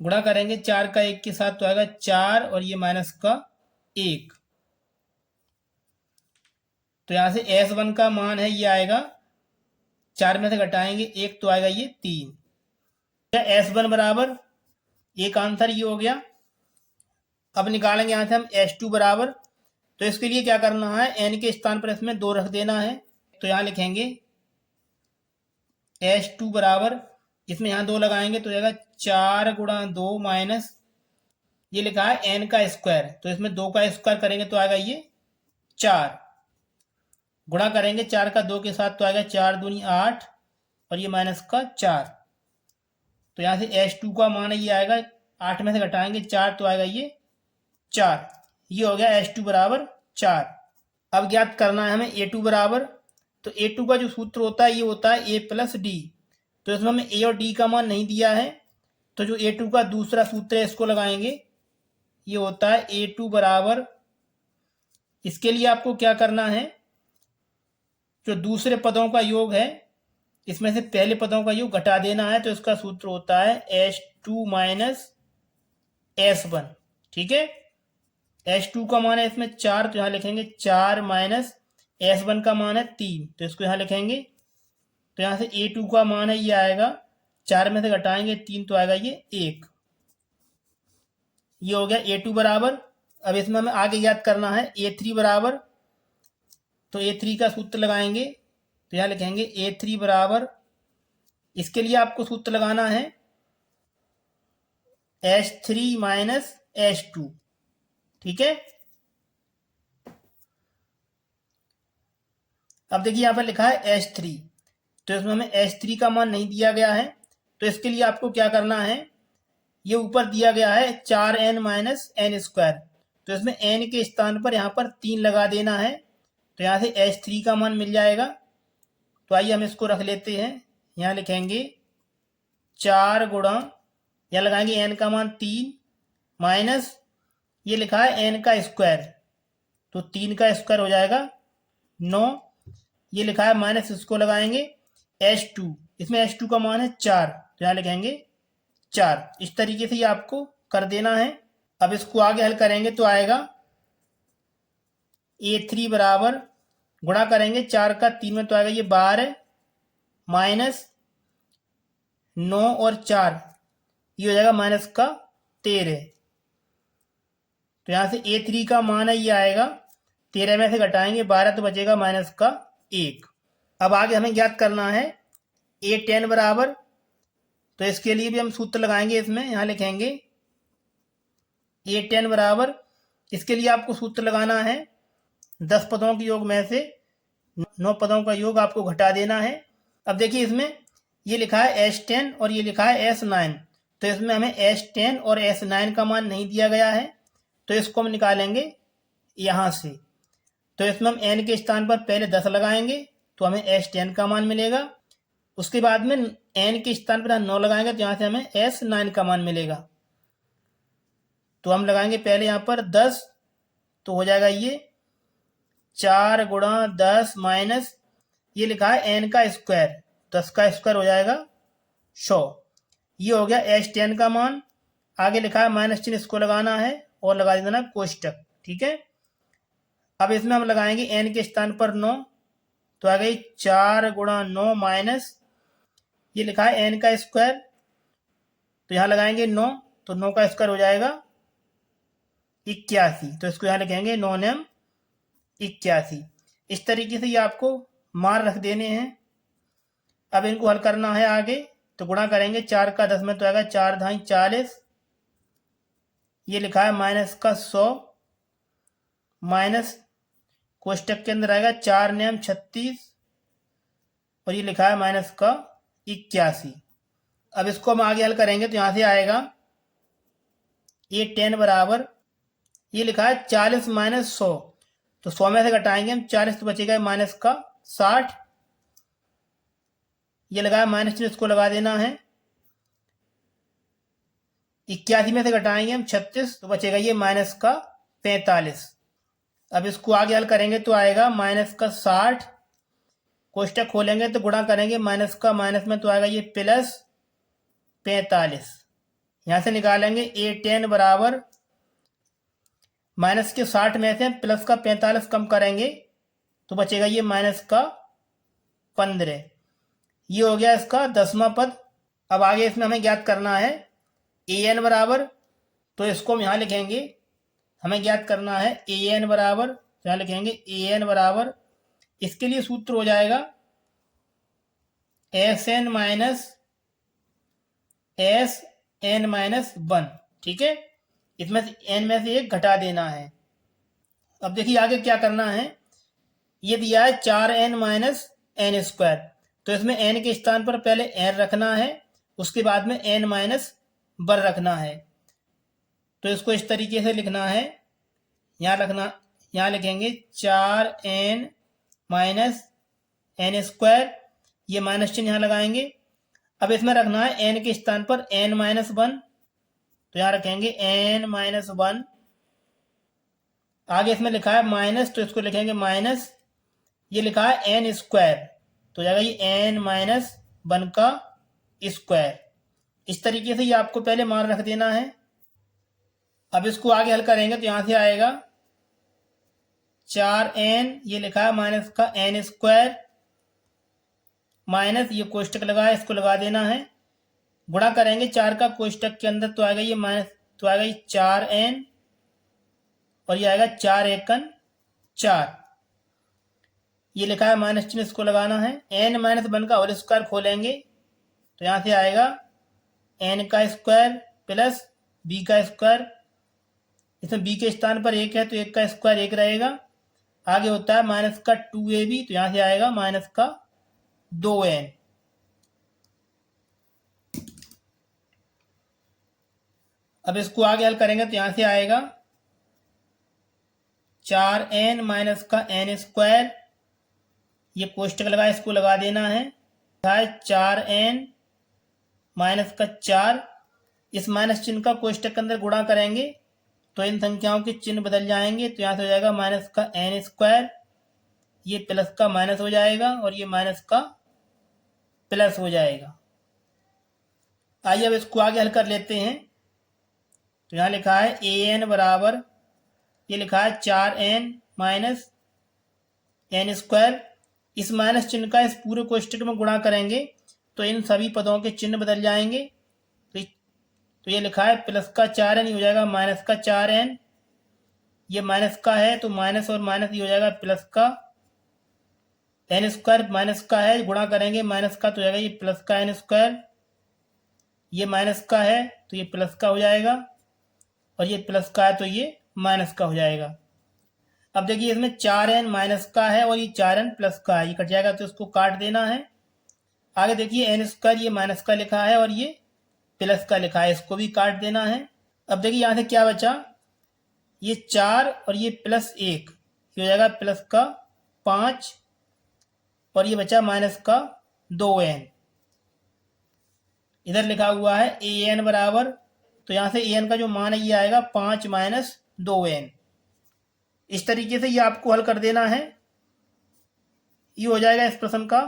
गुणा करेंगे 4 का 1 के साथ, तो आएगा 4 और ये माइनस का 1। तो यहाँ से S1 का मान है ये आएगा, 4 में से घटाएंगे 1 तो आएगा ये 3। S1 बराबर, एक आंसर ये हो गया। अब निकालेंगे यहाँ से हम S2 बराबर, तो इसके लिए क्या करना है, n के स्थान पर इसमें 2 रख देना है। तो यहाँ लिखेंगे S2 बराबर, इसमें यहाँ 2 लगाएंगे तो जाएगा 4 गुणा 2 माइनस, ये लिखा है n का स्क्वायर, तो इसमें 2 का स्क्वायर करेंगे तो आएगा ये 4, गुणा करेंगे 4 का 2 के साथ, तो आएगा 4 दूनी 8 और ये माइनस का 4। तो यहाँ से S2 का मान ये आएगा, 8 में से घटाएंगे 4 तो आएगा ये 4। ये हो गया S2 बराबर 4। अब ज्ञात करना है हमें A2 बराबर, तो A2 का जो सूत्र होता है ये होता है A प्लस डी। तो इसमें हमें A और D का मान नहीं दिया है, तो जो A2 का दूसरा सूत्र है इसको लगाएंगे, ये होता है A2 बराबर, इसके लिए आपको क्या करना है, जो दूसरे पदों का योग है इसमें से पहले पदों का योग घटा देना है, तो इसका सूत्र होता है S2 माइनस S1। ठीक है, S2 का मान है इसमें 4, तो यहाँ लिखेंगे 4 माइनस S1 का मान है 3, तो इसको यहाँ लिखेंगे। तो यहाँ से A2 का मान है ये आएगा, 4 में से घटाएंगे 3 तो आएगा ये 1। ये हो गया A2 बराबर। अब इसमें हमें आगे याद करना है A3 बराबर, तो A3 का सूत्र लगाएंगे, तो यहाँ लिखेंगे A3 बराबर, इसके लिए आपको सूत्र लगाना है H3 माइनस H2। ठीक है, अब देखिए यहाँ पर लिखा है H3, तो इसमें हमें H3 का मान नहीं दिया गया है, तो इसके लिए आपको क्या करना है, ये ऊपर दिया गया है 4n माइनस एन स्क्वायर, तो इसमें n के स्थान पर यहाँ पर 3 लगा देना है, तो यहाँ से H3 का मान मिल जाएगा। तो आइए हम इसको रख लेते हैं, यहाँ लिखेंगे 4 गुणा, यहाँ लगाएंगे n का मान 3 माइनस, ये लिखा है n का स्क्वायर, तो 3 का स्क्वायर हो जाएगा 9। ये लिखा है माइनस, इसको लगाएंगे h2, इसमें h2 का मान है 4, तो यहाँ लिखेंगे 4। इस तरीके से ये आपको कर देना है। अब इसको आगे हल करेंगे तो आएगा a3 बराबर, गुणा करेंगे 4 का 3 में तो आएगा ये 12 माइनस 9 और 4, ये हो जाएगा माइनस का 13। तो यहाँ से a3 का मान है ये आएगा 13 में से घटाएंगे 12 तो बचेगा माइनस का 1। अब आगे हमें ज्ञात करना है a10 बराबर, तो इसके लिए भी हम सूत्र लगाएंगे। इसमें यहाँ लिखेंगे a10 बराबर, इसके लिए आपको सूत्र लगाना है 10 पदों के योग में से 9 पदों का योग आपको घटा देना है। अब देखिए इसमें ये लिखा है S10 और ये लिखा है S9, तो इसमें हमें S10 और S9 का मान नहीं दिया गया है, तो इसको हम निकालेंगे यहाँ से। तो इसमें हम n के स्थान पर पहले 10 लगाएंगे तो हमें S10 का मान मिलेगा। उसके बाद में n के स्थान पर 9 लगाएंगे तो यहाँ से हमें S9 का मान मिलेगा। तो हम लगाएंगे पहले यहाँ पर 10, तो हो जाएगा ये 4 गुणा 10 माइनस, ये लिखा है n का स्क्वायर, 10 का स्क्वायर हो जाएगा 100। ये हो गया S10 का मान। आगे लिखा है माइनस चिन्ह, इसको लगाना है और लगा देना कोष्टक, ठीक है। अब इसमें हम लगाएंगे n के स्थान पर 9, तो आ गई 4 गुणा 9 माइनस, ये लिखा है n का स्क्वायर, तो यहाँ लगाएंगे 9, तो 9 का स्क्वायर हो जाएगा 81, तो इसको यहाँ लिखेंगे 9 9 81। इस तरीके से ये आपको मान रख देने हैं। अब इनको हल करना है आगे, तो गुणा करेंगे 4 का 10 में तो आएगा 4 धाई 40, ये लिखा है माइनस का 100 माइनस कोष्टक के अंदर आएगा 4 9 36 और ये लिखा है माइनस का 81। अब इसको हम आगे हल करेंगे तो यहाँ से आएगा a10 बराबर, ये लिखा है 40 माइनस 100, तो 100 में से घटाएंगे हम 40 तो बचेगा माइनस का 60, ये लगाया माइनस चिन्ह, इसको लगा देना है। 81 में से घटाएंगे हम 36 तो बचेगा ये माइनस का 45। अब इसको आगे हल करेंगे तो आएगा माइनस का 60, कोष्टक खोलेंगे तो गुणा करेंगे माइनस का माइनस में तो आएगा ये प्लस 45। यहाँ से निकालेंगे a10 बराबर, माइनस के 60 में से प्लस का 45 कम करेंगे तो बचेगा ये माइनस का 15। ये हो गया इसका 10वां पद। अब आगे इसमें हमें ज्ञात करना है an बराबर, तो इसको हम यहाँ लिखेंगे, हमें ज्ञात करना है an बराबर, तो यहाँ लिखेंगे an बराबर, इसके लिए सूत्र हो जाएगा sn माइनस sn माइनस 1, ठीक है। इसमें से n में से एक घटा देना है। अब देखिए आगे क्या करना है, ये दिया है 4n माइनस n स्क्वायर, तो इसमें n के स्थान पर पहले n रखना है, उसके बाद में n माइनस 1 रखना है। तो इसको इस तरीके से लिखना है, यहाँ लिखेंगे 4n माइनस n स्क्वायर, ये माइनस चिन्ह यहाँ लगाएंगे। अब इसमें रखना है n के स्थान पर n माइनस 1, तो यहाँ रखेंगे n माइनस 1। आगे इसमें लिखा है माइनस, तो इसको लिखेंगे माइनस, ये लिखा है n स्क्वायर, तो जाएगा ये n माइनस 1 का स्क्वायर। इस तरीके से ये आपको पहले मान रख देना है। अब इसको आगे हल करेंगे तो यहाँ से आएगा 4n, ये लिखा है माइनस का n स्क्वायर माइनस, ये कोष्टक लगाया, इसको लगा देना है। गुणा करेंगे 4 का कोष्टक के अंदर तो आएगा ये माइनस, तो आएगा ये 4n और ये आएगा 4 एकन 4, ये लिखा है माइनस चिन्ह, इसको लगाना है। n माइनस 1 का होल स्क्वायर खोलेंगे तो यहाँ से आएगा n का स्क्वायर प्लस b का स्क्वायर, इसमें b के स्थान पर 1 है तो 1 का स्क्वायर 1 रहेगा। आगे होता है माइनस का 2ab, तो यहाँ से आएगा माइनस का 2n। अब इसको आगे हल करेंगे तो यहाँ से आएगा 4n माइनस का n स्क्वायर, ये कोष्टक लगा, इसको लगा देना है। 4n माइनस का 4, इस माइनस चिन्ह का कोष्टक के अंदर गुणा करेंगे तो इन संख्याओं के चिन्ह बदल जाएंगे। तो यहाँ से हो जाएगा माइनस का एन स्क्वायर, ये प्लस का माइनस हो जाएगा और ये माइनस का प्लस हो जाएगा। आइए अब इसको आगे हल कर लेते हैं। तो यहाँ लिखा है ए एन बराबर, ये लिखा है 4n माइनस एन स्क्वायर। इस माइनस चिन्ह का इस पूरे कोष्ठक में गुणा करेंगे तो इन सभी पदों के चिन्ह बदल जाएंगे। तो ये लिखा है प्लस का 4n हो जाएगा माइनस का 4n, ये माइनस का है तो माइनस और माइनस ये हो जाएगा प्लस का एन स्क्वायर, माइनस का है गुणा करेंगे माइनस का तो हो जाएगा ये प्लस का एन स्क्वायर, ये माइनस का है तो ये प्लस का हो जाएगा और ये प्लस का है तो ये माइनस का हो जाएगा। अब देखिए इसमें 4n माइनस का है और ये 4n प्लस का है, ये कट जाएगा तो इसको काट देना है। आगे देखिए एन स्क्वायर ये माइनस का लिखा है और ये प्लस का लिखा है, इसको भी काट देना है। अब देखिए यहाँ से क्या बचा, ये 4 और ये प्लस 1, ये हो जाएगा प्लस का 5 और ये बचा माइनस का 2n। इधर लिखा हुआ है ए एन बराबर, तो यहाँ से ए एन का जो मान है ये आएगा 5 माइनस 2n। इस तरीके से ये आपको हल कर देना है, ये हो जाएगा इस प्रश्न का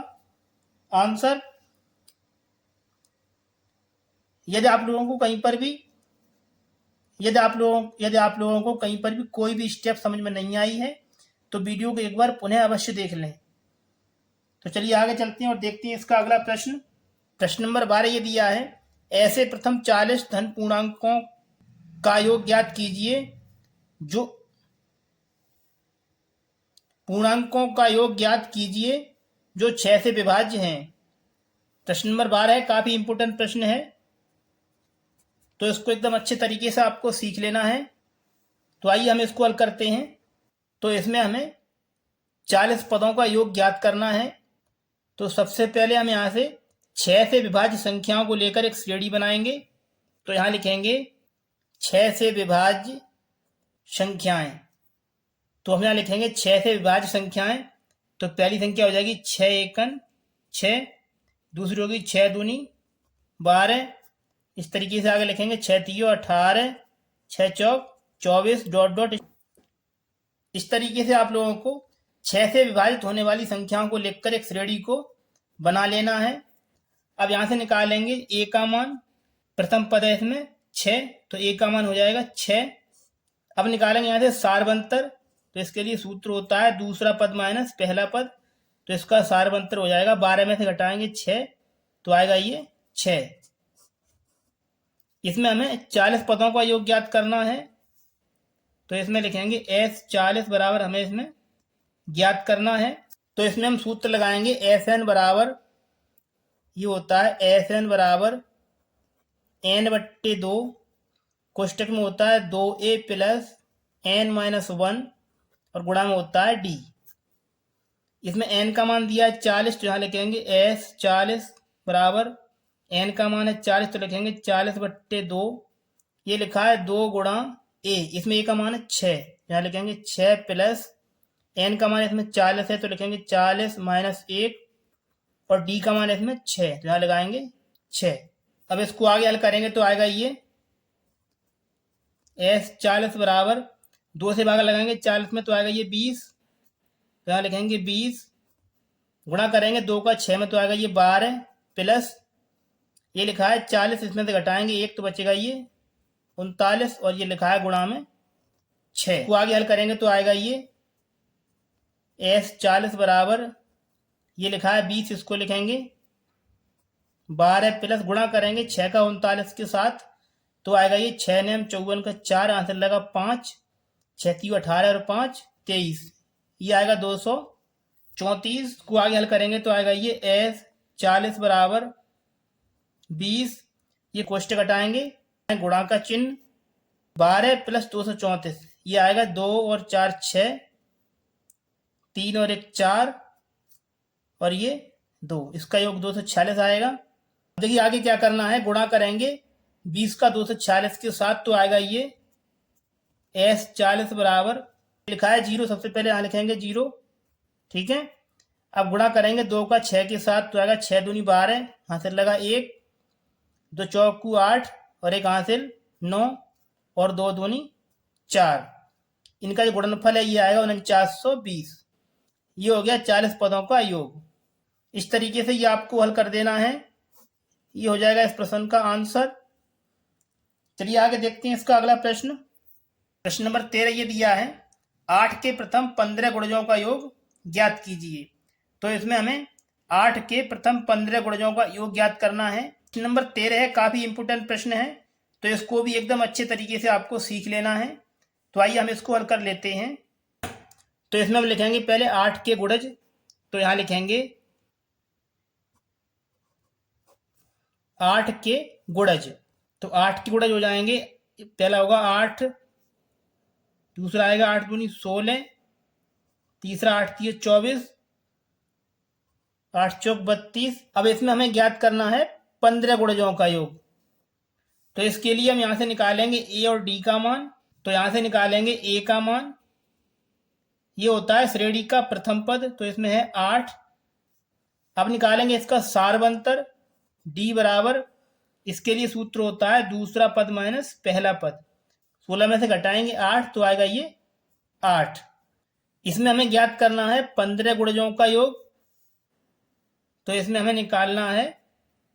आंसर। यदि आप लोगों को कहीं पर भी कोई भी स्टेप समझ में नहीं आई है तो वीडियो को एक बार पुनः अवश्य देख लें। तो चलिए आगे चलते हैं और देखते हैं इसका अगला प्रश्न। प्रश्न नंबर 12 ये दिया है, ऐसे प्रथम 40 धन पूर्णांकों का योग ज्ञात कीजिए जो पूर्णांकों का योग ज्ञात कीजिए जो 6 से विभाज्य हैं। प्रश्न नंबर 12 है, काफी इंपोर्टेंट प्रश्न है, तो इसको एकदम अच्छे तरीके से आपको सीख लेना है। तो आइए हम इसको हल करते हैं। तो इसमें हमें 40 पदों का योग ज्ञात करना है। तो सबसे पहले हम यहाँ से 6 से विभाज्य संख्याओं को लेकर एक श्रेणी बनाएंगे। तो यहाँ लिखेंगे 6 से विभाज्य संख्याएं। तो हम यहाँ लिखेंगे 6 से विभाज्य संख्याएं। तो पहली संख्या हो जाएगी 6 एकन 6, दूसरी होगी 6 दूनी 12, इस तरीके से आगे लिखेंगे 6 तियो 18, 6 चौक 24 डॉट डॉट। इस तरीके से आप लोगों को 6 से विभाजित होने वाली संख्याओं को लिखकर एक श्रेणी को बना लेना है। अब यहाँ से निकालेंगे ए का मान, प्रथम पद है इसमें 6, तो ए का मान हो जाएगा 6। अब निकालेंगे यहाँ से सारवंतर, तो इसके लिए सूत्र होता है दूसरा पद माइनस पहला पद, तो इसका सारवंतर हो जाएगा 12 में से घटाएंगे 6 तो आएगा ये 6। इसमें हमें 40 पदों का योग ज्ञात करना है। तो इसमें लिखेंगे एस 40 बराबर हमें इसमें ज्ञात करना है। तो इसमें हम सूत्र लगाएंगे एस एन बराबर, ये होता है एस एन बराबर n/2, कोष्टक में होता है 2a प्लस n-1 और गुणा में होता है d। इसमें n का मान दिया है 40, तो यहाँ लिखेंगे s 40 बराबर n का मान है 40, तो लिखेंगे 40/2, ये लिखा है 2 गुणा a, इसमें a का मान है 6, यहाँ लिखेंगे 6 प्लस n का मान इसमें 40 है तो लिखेंगे 40 माइनस 1 और d का मान इसमें 6, तो यहाँ लगाएंगे 6। अब इसको आगे हल करेंगे तो आएगा ये s 40 बराबर 2 से भागा लगाएंगे 40 में तो आएगा ये 20, तो यहाँ लिखेंगे 20 गुणा करेंगे 2 का 6 में तो आएगा ये 12 प्लस ये लिखा है 40, इसमें से घटाएंगे 1 तो बचेगा ये 39 और ये लिखा है गुणा में 6 को आगे हल करेंगे तो आएगा ये s 40 बराबर ये लिखा है 20, इसको लिखेंगे 12 प्लस गुणा करेंगे 6 का 39 के साथ तो आएगा ये 6 ने 54 का 4 आंसर लगा 5, 6 3 18 और 5 23, ये आएगा 234। को आगे हल करेंगे तो आएगा ये s 40 बराबर 20, ये कोष्टक हटाएंगे गुणा का चिन्ह 12 प्लस 234, ये आएगा 2 और 4 6, 3 और 1 4 और ये 2, इसका योग 246 आएगा। देखिए आगे क्या करना है, गुणा करेंगे 20 का 246 के साथ तो आएगा ये s 40 बराबर लिखा है 0, सबसे पहले यहाँ लिखेंगे 0, ठीक है। अब गुणा करेंगे 2 का 6 के साथ तो आएगा 6 दूनी 12, हासिल लगा 1, 2 चौक 8 और 1 हासिल 9 और 2 दूनी 4, इनका जो गुणनफल है ये आएगा 4920। ये हो गया 40 पदों का योग। इस तरीके से ये आपको हल कर देना है। ये हो जाएगा इस प्रश्न का आंसर। चलिए आगे देखते हैं इसका अगला प्रश्न। प्रश्न नंबर 13 ये दिया है 8 के प्रथम 15 गुणजों का योग ज्ञात कीजिए। तो इसमें हमें 8 के प्रथम 15 गुणजों का योग ज्ञात करना है। प्रश्न नंबर 13 है, काफी इंपोर्टेंट प्रश्न है, तो इसको भी एकदम अच्छे तरीके से आपको सीख लेना है। तो आइए हम इसको हल कर लेते हैं। तो इसमें हम लिखेंगे पहले 8 के गुणज। तो यहां लिखेंगे 8 के गुणज। तो 8 के गुणज हो जाएंगे, पहला होगा 8, दूसरा आएगा 8 दूनी 16, तीसरा 8 तिये 24, 8 चौक 32। अब इसमें हमें ज्ञात करना है 15 गुणजों का योग। तो इसके लिए हम यहां से निकालेंगे ए और डी का मान। तो यहां से निकालेंगे ए का मान, ये होता है श्रेणी का प्रथम पद, तो इसमें है 8। अब निकालेंगे इसका सारवंतर डी बराबर, इसके लिए सूत्र होता है दूसरा पद माइनस पहला पद। 16 में से घटाएंगे 8 तो आएगा ये 8। इसमें हमें ज्ञात करना है 15 गुणजों का योग। तो इसमें हमें निकालना है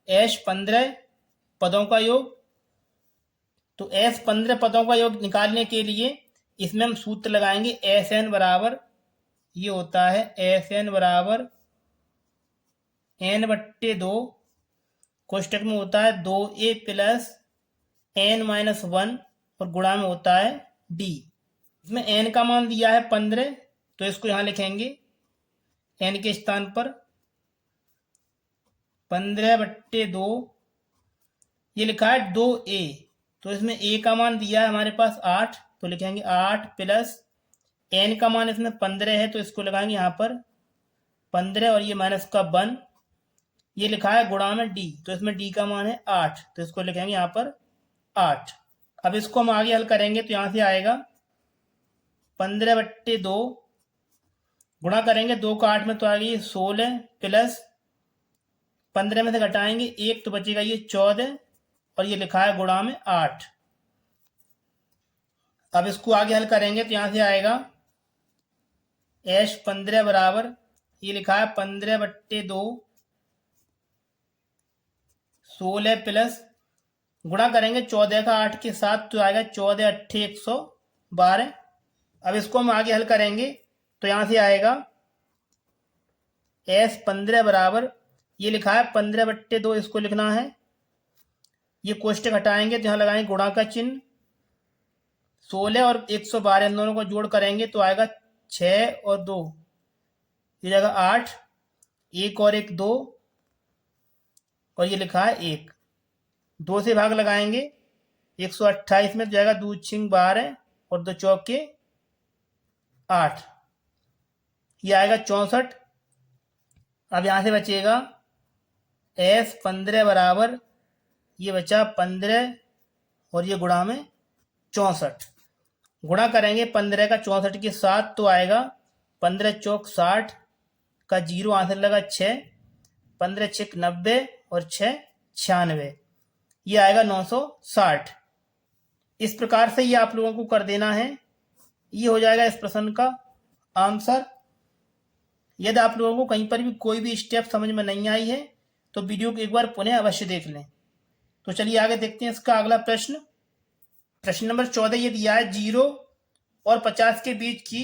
एस 15 पदों का योग। तो एस 15 पदों का योग निकालने के लिए इसमें हम सूत्र लगाएंगे एस एन बराबर, ये होता है एस एन बराबर n/2, कोष्टक में होता है 2a प्लस n-1 और गुणा में होता है d। इसमें n का मान दिया है 15, तो इसको यहां लिखेंगे n के स्थान पर 15/2, ये लिखा है 2a। तो इसमें a का मान दिया है हमारे पास 8, तो लिखेंगे 8 प्लस n का मान इसमें 15 है, तो इसको लगाएंगे यहाँ पर 15 और ये माइनस का 1, ये लिखा है गुणा में d। तो इसमें d का मान है 8, तो इसको लिखेंगे यहाँ पर 8। अब इसको हम आगे हल करेंगे तो यहाँ से आएगा 15/2, गुणा करेंगे 2 का 8 में तो आएगी 16 प्लस 15 में से घटाएंगे 1 तो बचेगा ये 14 और ये लिखा है गुणा में 8। अब इसको आगे हल करेंगे तो यहां से आएगा एस 15 बराबर, ये लिखा है 15/2, 16 प्लस गुणा करेंगे 14 का 8 के साथ तो आएगा 14 8 112। अब इसको हम आगे हल करेंगे तो यहां से आएगा एस 15 बराबर, ये लिखा है 15/2, इसको लिखना है, ये कोष्टक हटाएंगे तो यहाँ लगाएंगे गुणा का चिन्ह, 16 और 112 इन दोनों को जोड़ करेंगे तो आएगा 6 और 2, ये जगह 8, 1 और 1 2 और ये लिखा है 1। 2 से भाग लगाएंगे 128 में तो जाएगा 2 6 12 और 2 चौके 8, ये आएगा 64। अब यहाँ से बचेगा एस 15 बराबर, ये बचा 15 और ये गुणा में 64। गुणा करेंगे 15 का 64 के साथ तो आएगा 15 चौक 60 का 0 आंसर लगा 6, 15 6 90 और 6 96, ये आएगा 960। इस प्रकार से ये आप लोगों को कर देना है। ये हो जाएगा इस प्रश्न का आंसर। यदि आप लोगों को कहीं पर भी कोई भी स्टेप समझ में नहीं आई है तो वीडियो को एक बार पुनः अवश्य देख लें। तो चलिए आगे देखते हैं इसका अगला प्रश्न। प्रश्न नंबर 14 ये दिया है 0 और 50 के बीच की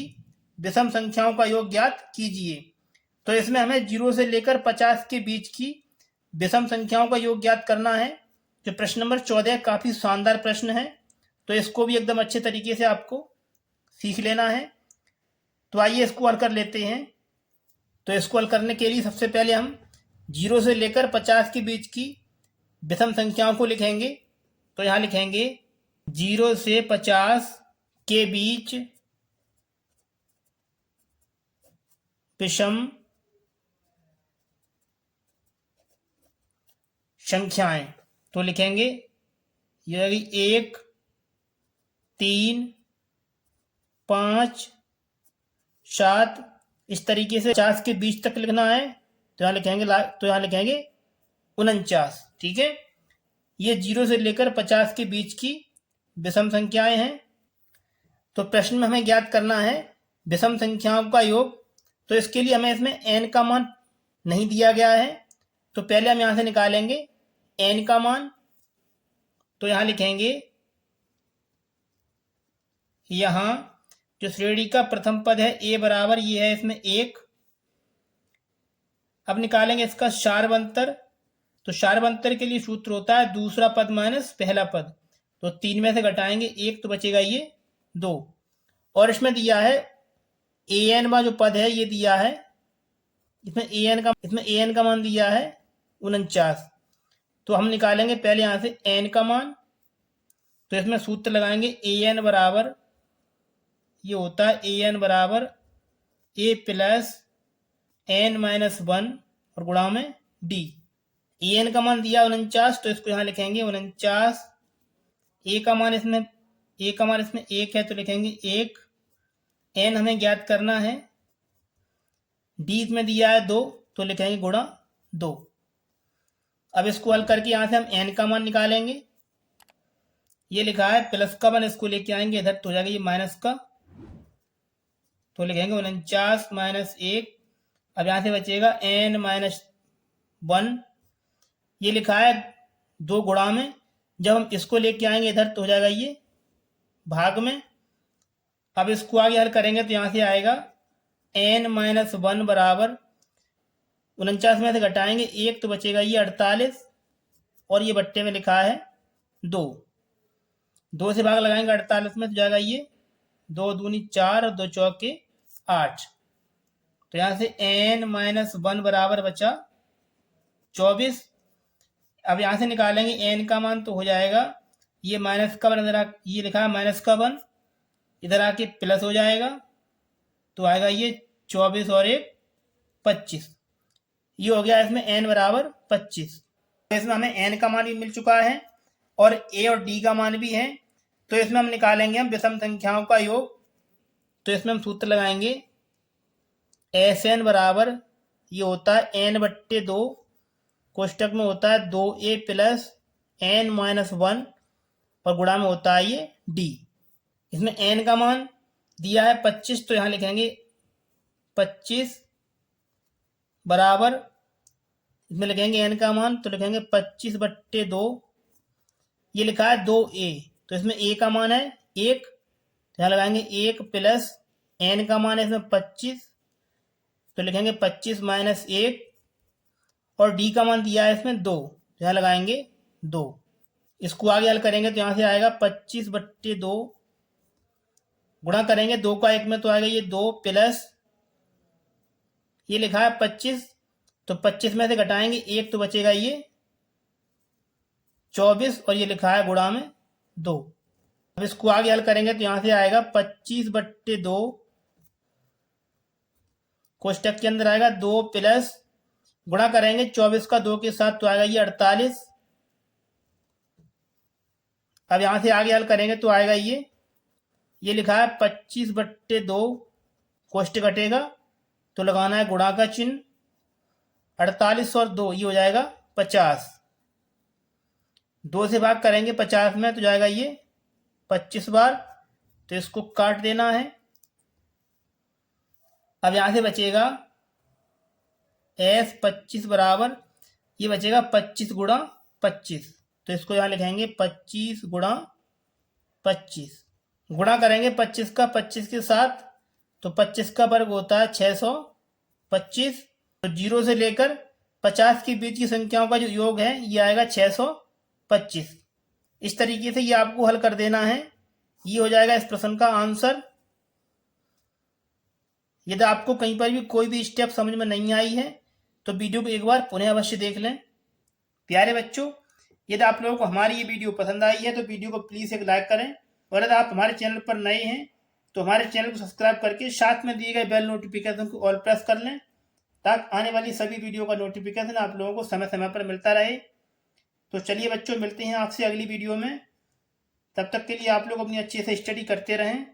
विषम संख्याओं का योग ज्ञात कीजिए। तो इसमें हमें 0 से लेकर 50 के बीच की विषम संख्याओं का योग ज्ञात करना है। जो प्रश्न नंबर 14 काफी शानदार प्रश्न है, तो इसको भी एकदम अच्छे तरीके से आपको सीख लेना है। तो आइए इसको हल कर लेते हैं। तो इसको हल करने के लिए सबसे पहले हम 0 से लेकर 50 के बीच की विषम संख्याओं को लिखेंगे। तो यहां लिखेंगे 0 से 50 के बीच विषम संख्याएं। तो लिखेंगे ये 1 3 5 7, इस तरीके से 50 के बीच तक लिखना है। तो यहाँ लिखेंगे 49। ठीक है, ये 0 से लेकर 50 के बीच की विषम संख्याएं हैं। तो प्रश्न में हमें ज्ञात करना है विषम संख्याओं का योग। तो इसके लिए हमें इसमें n का मान नहीं दिया गया है, तो पहले हम यहाँ से निकालेंगे n का मान। तो यहाँ लिखेंगे, यहाँ जो श्रेणी का प्रथम पद है a बराबर ये है इसमें 1। अब निकालेंगे इसका शार्वंतर। तो शार्वंतर के लिए सूत्र होता है दूसरा पद माइनस पहला पद। तो 3 में से घटाएंगे 1 तो बचेगा ये 2। और इसमें दिया है an का जो पद है ये दिया है, इसमें an का मान दिया है 49। तो हम निकालेंगे पहले यहाँ से n का मान। तो इसमें सूत्र लगाएंगे an बराबर ये होता है an बराबर a प्लस n-1 और गुणा में d। an का मान दिया 49, तो इसको यहाँ लिखेंगे 49। a का मान इसमें 1 है, तो लिखेंगे 1। n हमें ज्ञात करना है, d इसमें दिया है 2, तो लिखेंगे गुणा 2। अब इसको हल करके यहाँ से हम n का मान निकालेंगे। ये लिखा है प्लस का 1, इसको लेके आएंगे इधर तो हो जाएगा ये माइनस का। तो लिखेंगे 49 माइनस 1। अब यहाँ से बचेगा n-1। ये लिखा है 2 गुणा में, जब हम इसको लेके आएंगे इधर तो हो जाएगा ये भाग में। अब इसको आगे हल करेंगे तो यहाँ से आएगा n-1 बराबर 49 में से घटाएंगे 1 तो बचेगा ये 48। और ये बट्टे में लिखा है 2 से भाग लगाएंगे 48 में तो जाएगा ये 2 दूनी 4 और 2 चौके 8। तो यहाँ से n-1 बराबर बचा 24। अब यहाँ से निकालेंगे n का मान, तो हो जाएगा ये माइनस का 1 इधर ये लिखा है माइनस का 1 इधर आके प्लस हो जाएगा, तो आएगा ये 24 और 1 25। ये हो गया इसमें n बराबर 25। तो इसमें हमें n का मान भी मिल चुका है और a और d का मान भी है। तो इसमें हम निकालेंगे हम विषम संख्याओं का योग। तो इसमें हम सूत्र लगाएंगे Sn बराबर ये होता है n/2 कोष्टक में होता है 2a प्लस n-1 और गुणा में होता है ये d। इसमें n का मान दिया है 25, तो यहाँ लिखेंगे 25 बराबर, इसमें लिखेंगे n का मान, तो लिखेंगे 25/2। ये लिखा है 2a, तो इसमें a का मान है 1, तो यहाँ लगाएंगे 1 प्लस n का मान है इसमें 25, तो लिखेंगे 25 माइनस 1। और d का मान दिया है इसमें 2, तो यहाँ लगाएंगे 2। इसको आगे हल करेंगे तो यहाँ से आएगा 25/2 गुणा करेंगे 2 का 1 में तो आएगा ये 2 प्लस ये लिखा है 25, तो 25 में से घटाएंगे 1 तो बचेगा ये 24 और ये लिखा है गुणा में 2। अब इसको आगे हल करेंगे तो यहाँ से आएगा 25/2 कोष्टक के अंदर आएगा 2 प्लस गुणा करेंगे 24 का 2 के साथ तो आएगा ये 48। अब यहाँ से आगे हल करेंगे तो आएगा ये लिखा है 25/2 कोष्टक घटेगा तो लगाना है गुणा का चिन्ह। 48 और 2 ये हो जाएगा 50। 2 से भाग करेंगे 50 में तो जाएगा ये 25 बार, तो इसको काट देना है। अब यहाँ से बचेगा S 25 बराबर ये बचेगा 25 गुणा 25, तो इसको यहाँ लिखेंगे 25 गुणा 25। गुणा करेंगे 25 का 25 के साथ, तो 25 का वर्ग होता है 625। तो 0 से लेकर 50 के बीच की संख्याओं का जो योग है ये आएगा 625। इस तरीके से ये आपको हल कर देना है। ये हो जाएगा इस प्रश्न का आंसर। यदि आपको कहीं पर भी कोई भी स्टेप समझ में नहीं आई है तो वीडियो को एक बार पुनः अवश्य देख लें। प्यारे बच्चों, यदि आप लोगों को हमारी ये वीडियो पसंद आई है तो वीडियो को प्लीज़ एक लाइक करें, और यदि आप हमारे चैनल पर नए हैं तो हमारे चैनल को सब्सक्राइब करके साथ में दिए गए बेल नोटिफिकेशन को ऑल प्रेस कर लें, ताकि आने वाली सभी वीडियो का नोटिफिकेशन आप लोगों को समय समय पर मिलता रहे। तो चलिए बच्चों, मिलते हैं आपसे अगली वीडियो में। तब तक के लिए आप लोग अपनी अच्छे से स्टडी करते रहें।